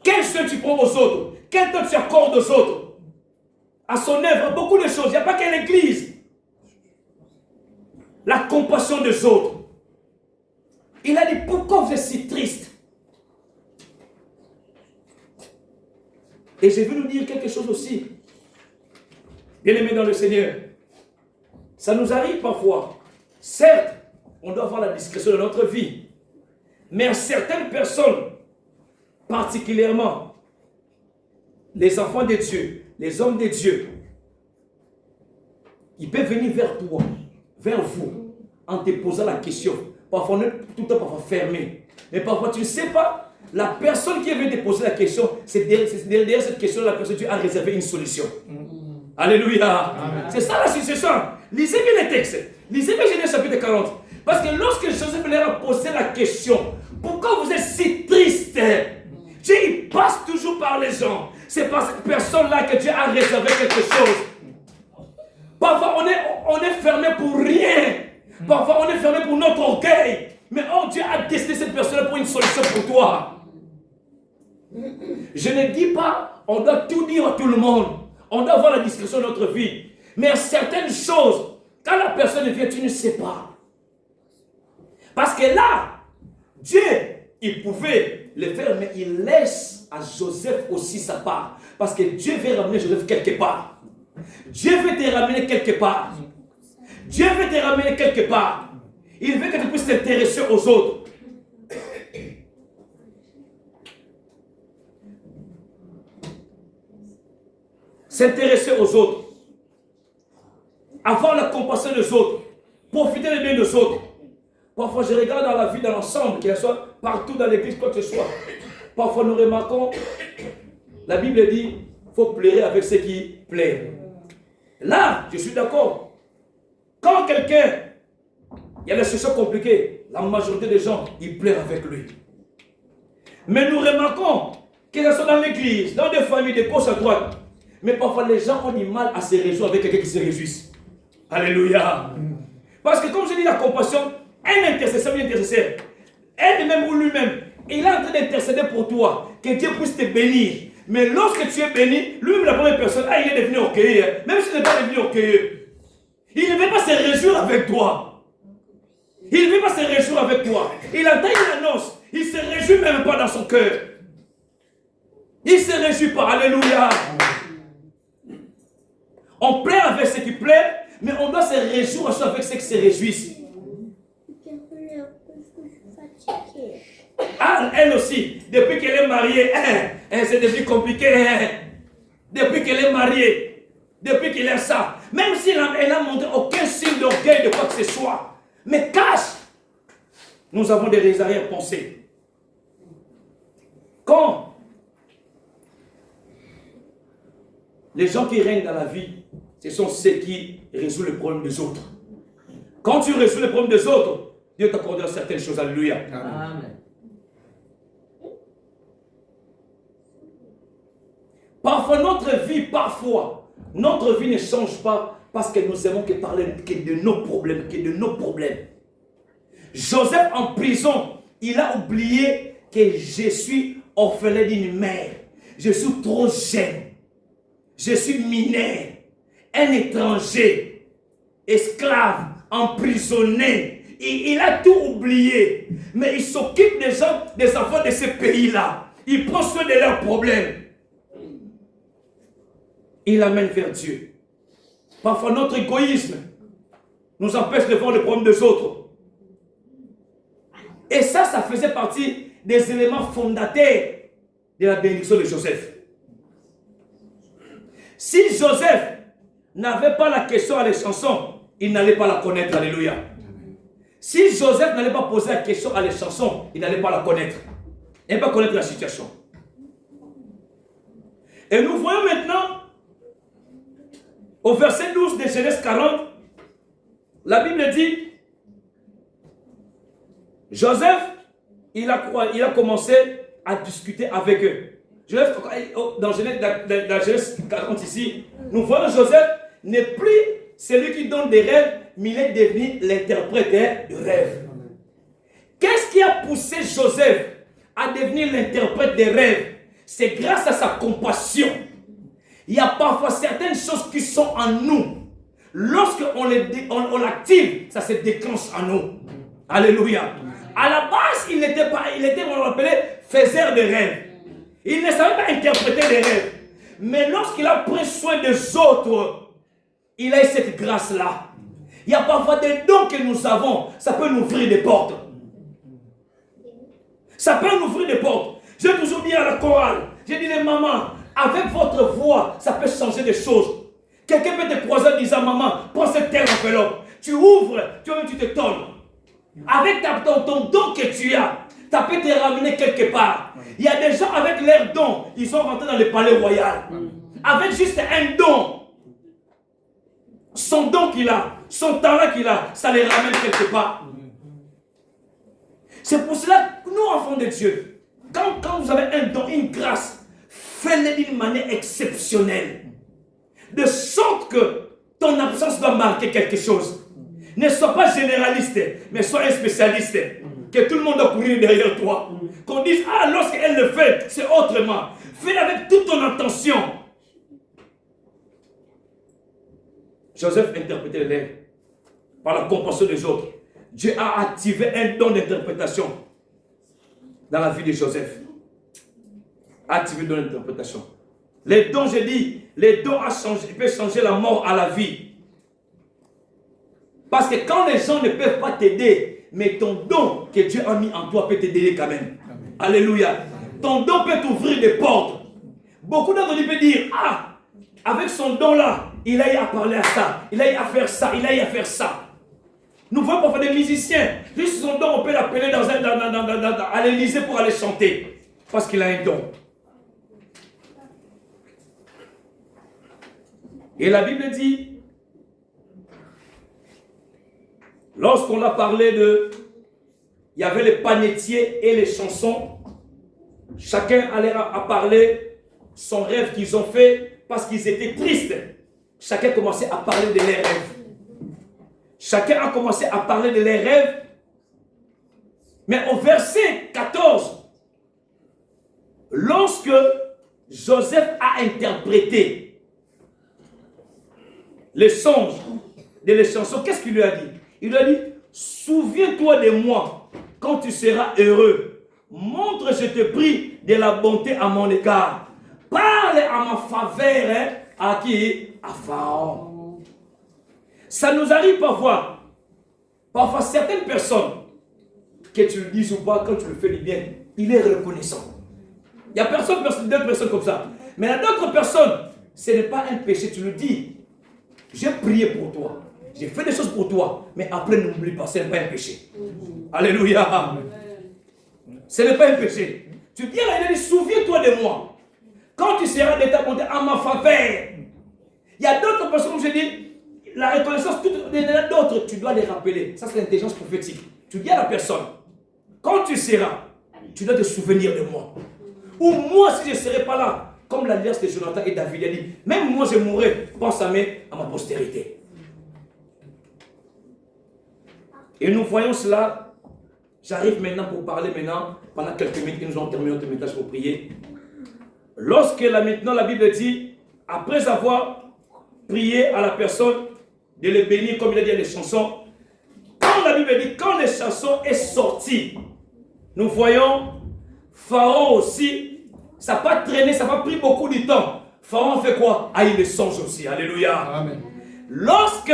Quel soin tu prends aux autres? Quel temps tu accordes aux autres? À son œuvre, beaucoup de choses. Il n'y a pas qu'à l'église. La compassion des autres. Il a dit, pourquoi vous êtes si triste? Et je veux nous dire quelque chose aussi. Bien-aimés dans le Seigneur, ça nous arrive parfois. Certes, on doit avoir la discrétion de notre vie. Mais à certaines personnes, particulièrement les enfants de Dieu, les hommes de Dieu, ils peuvent venir vers toi, vers vous, en te posant la question. Parfois, on est tout le temps parfois fermé. Mais parfois, tu ne sais pas, la personne qui vient te poser la question, c'est derrière cette question, la personne, Dieu a réservé une solution. Alléluia. C'est ça la situation. Lisez bien les textes. Lisez bien Genèse chapitre 40. Parce que lorsque Joseph leur a posé la question, pourquoi vous êtes si triste? Dieu, il passe toujours par les gens. C'est par cette personne-là que Dieu a réservé quelque chose. Parfois, on est fermé pour rien. Parfois, on est fermé pour notre orgueil. Mais oh, Dieu a destiné cette personne pour une solution pour toi. Je ne dis pas, on doit tout dire à tout le monde. On doit avoir la discrétion de notre vie. Mais à certaines choses, quand la personne vient, tu ne sais pas. Parce que là, Dieu, il pouvait le faire, mais il laisse à Joseph aussi sa part. Parce que Dieu veut ramener Joseph quelque part. Dieu veut te ramener quelque part. Dieu veut te ramener quelque part. Il veut que tu puisses t'intéresser aux autres. S'intéresser aux autres. Avoir la compassion des autres. Profiter des biens des autres. Parfois, je regarde dans la vie dans l'ensemble, qu'elle soit partout dans l'église, quoi que ce soit. Parfois, nous remarquons, la Bible dit, il faut pleurer avec ceux qui pleurent. Là, je suis d'accord. Quand quelqu'un, il y a des situations compliquées, la majorité des gens, ils pleurent avec lui. Mais nous remarquons, que ce soit dans l'église, dans des familles, de gauche à droite, mais parfois les gens ont du mal à se réjouir avec quelqu'un qui se réjouisse. Alléluia. Parce que comme je dis, la compassion, un intercesseur, elle-même ou lui-même, il est en train d'intercéder pour toi, que Dieu puisse te bénir. Mais lorsque tu es béni, lui-même la première personne, il est devenu orgueilleux. Même s'il n'est pas devenu orgueilleux, il ne veut pas se réjouir avec toi. Il ne veut pas se réjouir avec toi. Il entend une annonce, il ne se réjouit même pas dans son cœur. Il ne se réjouit pas. Alléluia. On plaît avec ceux qui plaît, mais on doit se réjouir avec ceux qui se réjouissent. Ah, elle aussi, depuis qu'elle est mariée, c'est devenu compliqué. Depuis qu'elle est mariée, depuis qu'elle est ça, même si elle n'a montré aucun signe d'orgueil de quoi que ce soit, mais cache, nous avons des arrière-pensées. Quand les gens qui règnent dans la vie, ce sont ceux qui résolvent le problème des autres. Quand tu résous le problème des autres, Dieu t'accordera certaines choses. Alléluia. Amen. Parfois, notre vie ne change pas parce que nous aimons que parler que de nos problèmes, Joseph en prison, il a oublié que je suis orphelin d'une mère. Je suis trop jeune. Je suis mineur, un étranger, esclave, emprisonné. Il a tout oublié. Mais il s'occupe des gens, des enfants de ce pays-là. Il prend soin de leurs problèmes. Il amène vers Dieu. Parfois, notre égoïsme nous empêche de voir le problème des autres. Et ça faisait partie des éléments fondateurs de la bénédiction de Joseph. Si Joseph n'avait pas la question à la chanson, il n'allait pas la connaître. Alléluia. Si Joseph n'allait pas poser la question à la chanson, il n'allait pas la connaître. Il n'allait pas connaître la situation. Et nous voyons maintenant, au verset 12 de Genèse 40, la Bible dit, Joseph, il a commencé à discuter avec eux. Joseph, dans Genèse 40 ici, nous voyons Joseph n'est plus celui qui donne des rêves, mais il est devenu l'interprète de rêves. Qu'est-ce qui a poussé Joseph à devenir l'interprète des rêves? C'est grâce à sa compassion. Il y a parfois certaines choses qui sont en nous. Lorsqu'on l'active, ça se déclenche en nous. Alléluia. À la base, il était, on l'appelait, faiseur de rêves. Il ne savait pas interpréter les rêves. Mais lorsqu'il a pris soin des autres, il a eu cette grâce-là. Il y a parfois des dons que nous avons, ça peut nous ouvrir des portes. Ça peut nous ouvrir des portes. J'ai toujours dit à la chorale, j'ai dit les mamans, avec votre voix, ça peut changer des choses. Quelqu'un peut te croiser en disant, maman, prends cette telle enveloppe. Tu ouvres, tu te tournes. Avec ton don que tu as, ça peut te ramener quelque part. Il y a des gens avec leur don, ils sont rentrés dans le palais royal. Avec juste un don. Son don qu'il a, son talent qu'il a, ça les ramène quelque part. C'est pour cela que nous, enfants de Dieu, quand vous avez un don, une grâce, faites-le d'une manière exceptionnelle. De sorte que ton absence doit marquer quelque chose. Ne sois pas généraliste, mais sois un spécialiste. Que tout le monde doit courir derrière toi. Qu'on dise, ah, lorsqu'elle le fait, c'est autrement. Fais-le avec toute ton attention. Joseph interprétait les rêves par la compassion des autres. Dieu a activé un don d'interprétation dans la vie de Joseph. Activé le don d'interprétation. Les dons, j'ai dit, les dons peuvent changer la mort à la vie. Parce que quand les gens ne peuvent pas t'aider, mais ton don que Dieu a mis en toi peut t'aider quand même. Amen. Alléluia. Ton don peut t'ouvrir des portes. Beaucoup d'entre nous peuvent dire, ah, avec son don-là, il a eu à parler à ça, il a eu à faire ça, il a eu à faire ça. Nous voyons parfois des musiciens, juste son don, on peut l'appeler à l'Élysée pour aller chanter. Parce qu'il a un don. Et la Bible dit, lorsqu'on a parlé de, il y avait les panetiers et les chansons, chacun allait à parler son rêve qu'ils ont fait parce qu'ils étaient tristes. Chacun commençait à parler de leurs rêves. Chacun a commencé à parler de leurs rêves. Mais au verset 14, lorsque Joseph a interprété les songes de les chansons, qu'est-ce qu'il lui a dit? Il lui a dit, souviens-toi de moi quand tu seras heureux. Montre, je te prie, de la bonté à mon égard. Parle à ma faveur, hein, à qui? À Pharaon. Ça nous arrive parfois. Parfois, certaines personnes, que tu le dises ou pas, quand tu le fais du bien, il est reconnaissant. Il y a d'autres personnes comme ça. Mais il y a d'autres personnes, ce n'est pas un péché, tu le dis. J'ai prié pour toi. J'ai fait des choses pour toi. Mais après, n'oublie pas, ce n'est pas un péché. Alléluia. Ce n'est pas un péché. Tu dis à la souviens-toi de moi. Quand tu seras de ta bonté à ma faveur. Il y a d'autres personnes, comme je dis, la reconnaissance, d'autres, tu dois les rappeler. Ça, c'est l'intelligence prophétique. Tu dis à la personne, quand tu seras, tu dois te souvenir de moi. Ou moi, si je ne serai pas là, comme l'alliance de Jonathan et David a dit, même moi, je mourrai, pense à ma postérité. Et nous voyons cela. J'arrive maintenant pour parler pendant quelques minutes, nous avons terminé notre message pour prier. Lorsque maintenant la Bible dit, après avoir prié à la personne, de le bénir comme il a dit à les chansons, quand la Bible dit, quand les chansons est sorties, nous voyons Pharaon aussi, ça n'a pas traîné, ça n'a pas pris beaucoup de temps. Pharaon fait quoi? Ah, il les songe aussi. Alléluia. Amen. Lorsque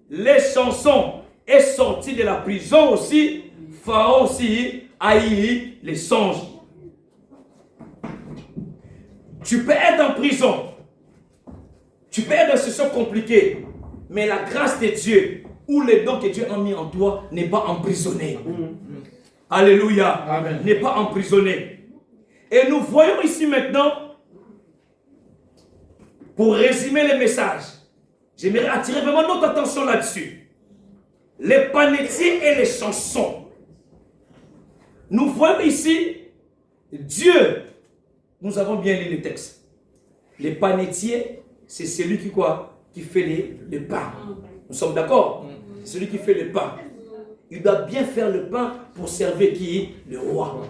les chansons est sorti de la prison aussi, Pharaon aussi a eu les songes. Tu peux être en prison. Tu peux être dans une situation compliquée. Mais la grâce de Dieu, ou les dons que Dieu a mis en toi, n'est pas emprisonné. Alléluia. N'est pas emprisonné. Et nous voyons ici maintenant, pour résumer les messages, j'aimerais attirer vraiment notre attention là-dessus. Les panetiers et les chansons. nous voyons ici, Dieu, nous avons bien lu le texte. Les panetiers, c'est celui qui quoi? Qui fait les pains. Nous sommes d'accord? C'est celui qui fait le pain. Il doit bien faire le pain pour servir qui? Le roi.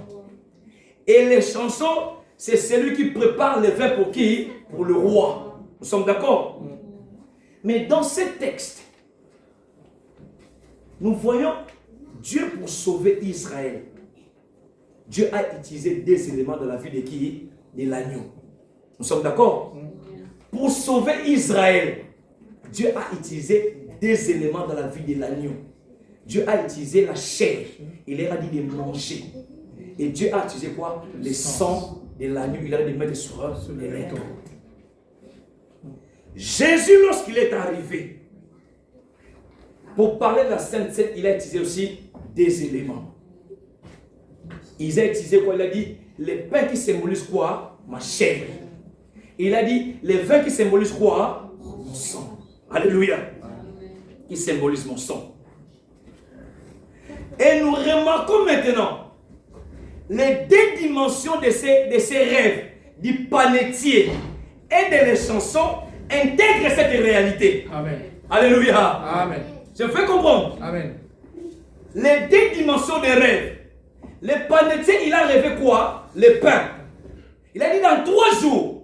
Et les chansons, c'est celui qui prépare le vin pour qui? Pour le roi. Nous sommes d'accord? Mais dans ce texte, nous voyons Dieu pour sauver Israël. Dieu a utilisé des éléments de la vie de qui? De l'agneau. Nous sommes d'accord? Pour sauver Israël, Dieu a utilisé des éléments de la vie de l'agneau. Dieu a utilisé la chair. Il leur a dit de manger. Et Dieu a utilisé quoi? Le sang de l'agneau. Il a dit de mettre sur les lèvres. Jésus, lorsqu'il est arrivé, pour parler de la Sainte Seine, il a utilisé aussi des éléments. Il a utilisé quoi? Il a dit, les pains qui symbolisent quoi? Ma chair. Il a dit, les vins qui symbolisent quoi? Mon sang. Alléluia. Qui symbolise mon sang. Et nous remarquons maintenant les deux dimensions de ces rêves, du panetier et de les chansons, intègrent cette réalité. Amen. Alléluia. Amen. Je fais comprendre. Amen. Les deux dimensions des rêves. Le panetier, il a rêvé quoi? Le pain. Il a dit dans 3 jours.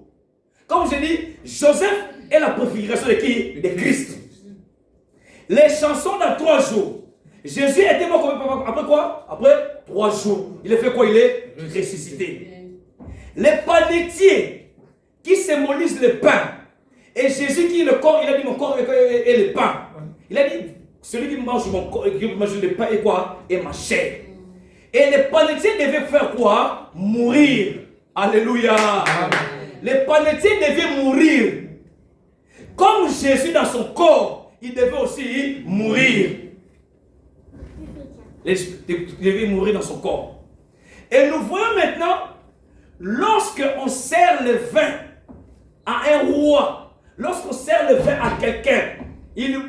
Comme je dis, Joseph est la préfiguration de qui? De Christ. Les chansons dans 3 jours. Jésus était mort après quoi? Après 3 jours. Il a fait quoi? Il est ressuscité. Les panetiers qui symbolisent le pain. Et Jésus qui est le corps, il a dit mon corps est le pain. Il a dit celui qui mange mon corps, qui mange le pain et quoi? Et ma chair. Et les panetiers devaient faire quoi? Mourir. Alléluia. Amen. Les panetiers devaient mourir. Comme Jésus dans son corps, il devait aussi mourir. Il devait mourir dans son corps. Et nous voyons maintenant, lorsqu'on sert le vin à un roi, lorsqu'on sert le vin à quelqu'un, il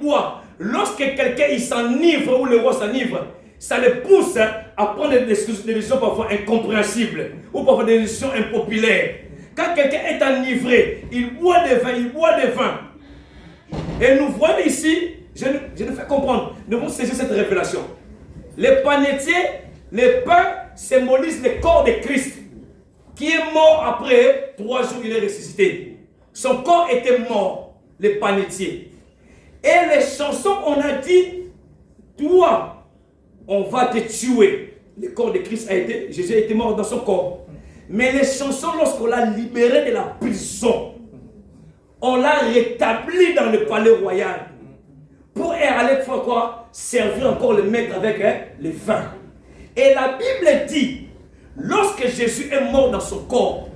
boit. Lorsque quelqu'un il s'enivre ou le roi s'enivre, ça le pousse à prendre des décisions parfois incompréhensibles ou parfois des décisions impopulaires. Quand quelqu'un est enivré, il boit des vins. Et nous voyons ici, je nous fais comprendre, nous devons saisir cette révélation. Les panetiers, les pains symbolisent le corps de Christ, qui est mort après 3 jours, il est ressuscité. Son corps était mort, les panetiers. Et les chansons, on a dit, toi, on va te tuer. Le corps de Christ Jésus a été mort dans son corps. Mais les chansons, lorsqu'on l'a libéré de la prison, on l'a rétabli dans le palais royal. Pour aller faire quoi? Servir encore le maître avec le vin. Et la Bible dit, lorsque Jésus est mort dans son corps,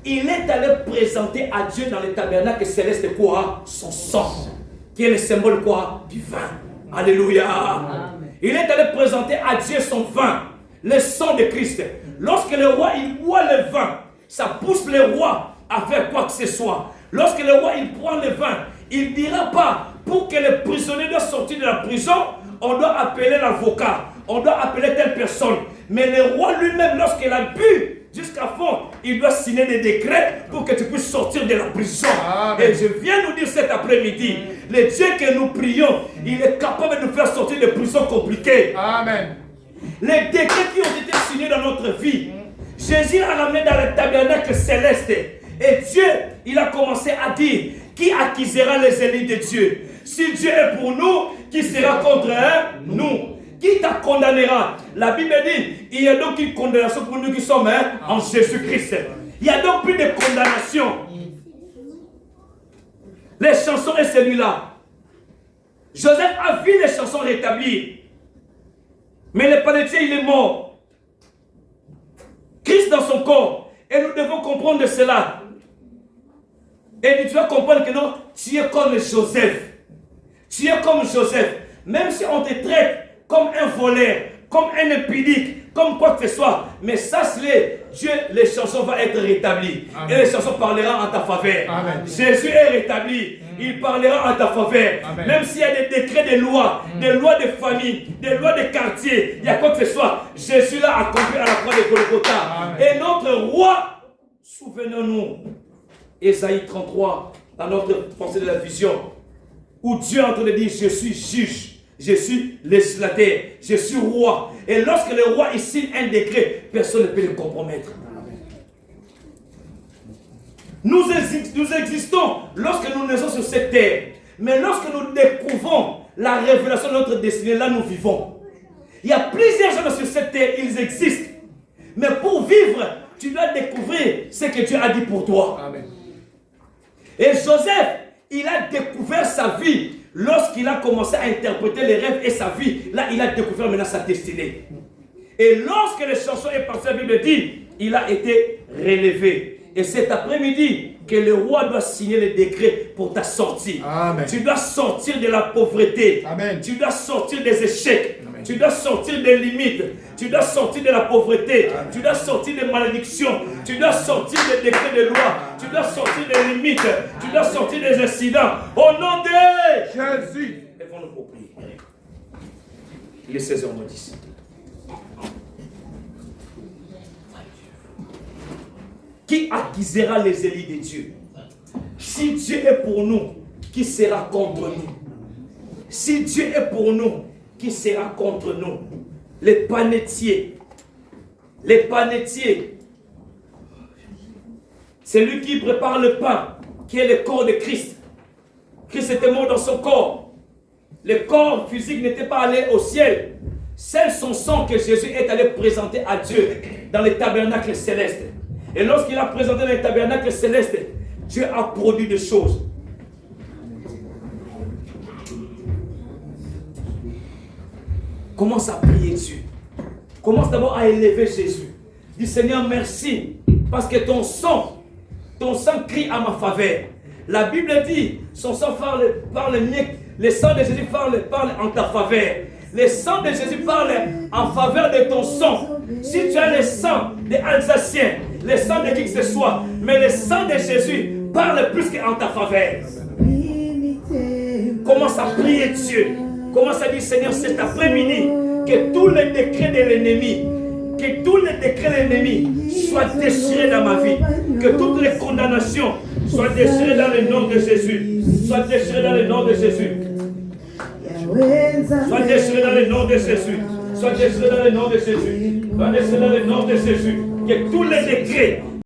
il est allé présenter à Dieu dans le tabernacle céleste quoi? Son sang, qui est le symbole quoi? Du vin. Alléluia. Amen. Il est allé présenter à Dieu son vin, le sang de Christ. Lorsque le roi il boit le vin, ça pousse le roi à faire quoi que ce soit. Lorsque le roi il prend le vin, il ne dira pas, pour que le prisonnier doit sortir de la prison, on doit appeler l'avocat, on doit appeler telle personne. Mais le roi lui-même, lorsqu'il a bu jusqu'à fond, il doit signer des décrets pour que tu puisses sortir de la prison. Amen. Et je viens nous dire cet après-midi, le Dieu que nous prions, il est capable de nous faire sortir de prisons compliquées. Amen. Les décrets qui ont été signés dans notre vie, Jésus l'a ramené dans le tabernacle céleste. Et Dieu, il a commencé à dire, qui accusera les ennemis de Dieu? Si Dieu est pour nous, qui sera contre nous? Qui t'a condamnera? La Bible dit, il y a donc une condamnation pour nous qui sommes en Jésus-Christ. Il n'y a donc plus de condamnation. Les chansons et celui-là. Joseph a vu les chansons rétablies. Mais le panetier, il est mort. Christ dans son corps. Et nous devons comprendre cela. Et tu vas comprendre que non, tu es comme Joseph. Tu es comme Joseph. Même si on te traite comme un voleur, comme un impudique, comme quoi que ce soit. Mais sache-le, Dieu, les chansons vont être rétablies. Amen. Et les chansons parleront en ta faveur. Amen. Jésus est rétabli. Il parlera en ta faveur. Amen. Même s'il y a des décrets, des lois de famille, des lois de quartier, il y a quoi que ce soit, Jésus l'a accompli à la croix de Golgotha. Et notre roi, souvenons-nous, Ésaïe 33, dans notre pensée de la vision, où Dieu est en train de dire, je suis juge, je suis législateur, je suis roi. Et lorsque le roi il signe un décret, personne ne peut le compromettre. Nous existons lorsque nous naissons sur cette terre. Mais lorsque nous découvrons la révélation de notre destinée, là nous vivons. Il y a plusieurs gens sur cette terre, ils existent. Mais pour vivre, tu dois découvrir ce que Dieu a dit pour toi. Amen. Et Joseph, il a découvert sa vie lorsqu'il a commencé à interpréter les rêves et sa vie. Là, il a découvert maintenant sa destinée. Et lorsque le chanson est passé, la Bible dit, il a été relevé. Et cet après-midi, que le roi doit signer le décret pour ta sortie. Amen. Tu dois sortir de la pauvreté. Amen. Tu dois sortir des échecs. Amen. Tu dois sortir des limites. Tu dois sortir de la pauvreté. Amen. Tu dois sortir des malédictions. Tu dois sortir des décrets de loi. Tu dois sortir des limites. Tu dois sortir des incidents. Au nom de Jésus. Lèvons-nous pour prier. Il est 16h10. Qui accusera les élus de Dieu? Si Dieu est pour nous, qui sera contre nous? Si Dieu est pour nous, qui sera contre nous? Les panetiers. Les panetiers. C'est lui qui prépare le pain, qui est le corps de Christ. Christ était mort dans son corps. Le corps physique n'était pas allé au ciel. C'est son sang que Jésus est allé présenter à Dieu dans le tabernacle céleste. Et lorsqu'il a présenté le tabernacle céleste, Dieu a produit des choses. Commence à prier Dieu. Commence d'abord à élever Jésus. Dis Seigneur, merci. Parce que ton sang crie à ma faveur. La Bible dit, son sang parle mieux. Le sang de Jésus parle en ta faveur. Le sang de Jésus parle en faveur de ton sang. Si tu as le sang des Alsaciens, le sang de qui que ce soit, mais le sang de Jésus parle plus qu'en ta faveur. Commence à prier Dieu. Commence à dire Seigneur cet après-midi, que tous les décrets de l'ennemi, soient déchirés dans ma vie. Que toutes les condamnations soient déchirées dans le nom de Jésus. Soient déchirées dans le nom de Jésus. Sois déchiré dans le nom de Jésus. Sois déchiré dans le nom de Jésus. Sois déchiré dans le nom de Jésus. Que tous les décrets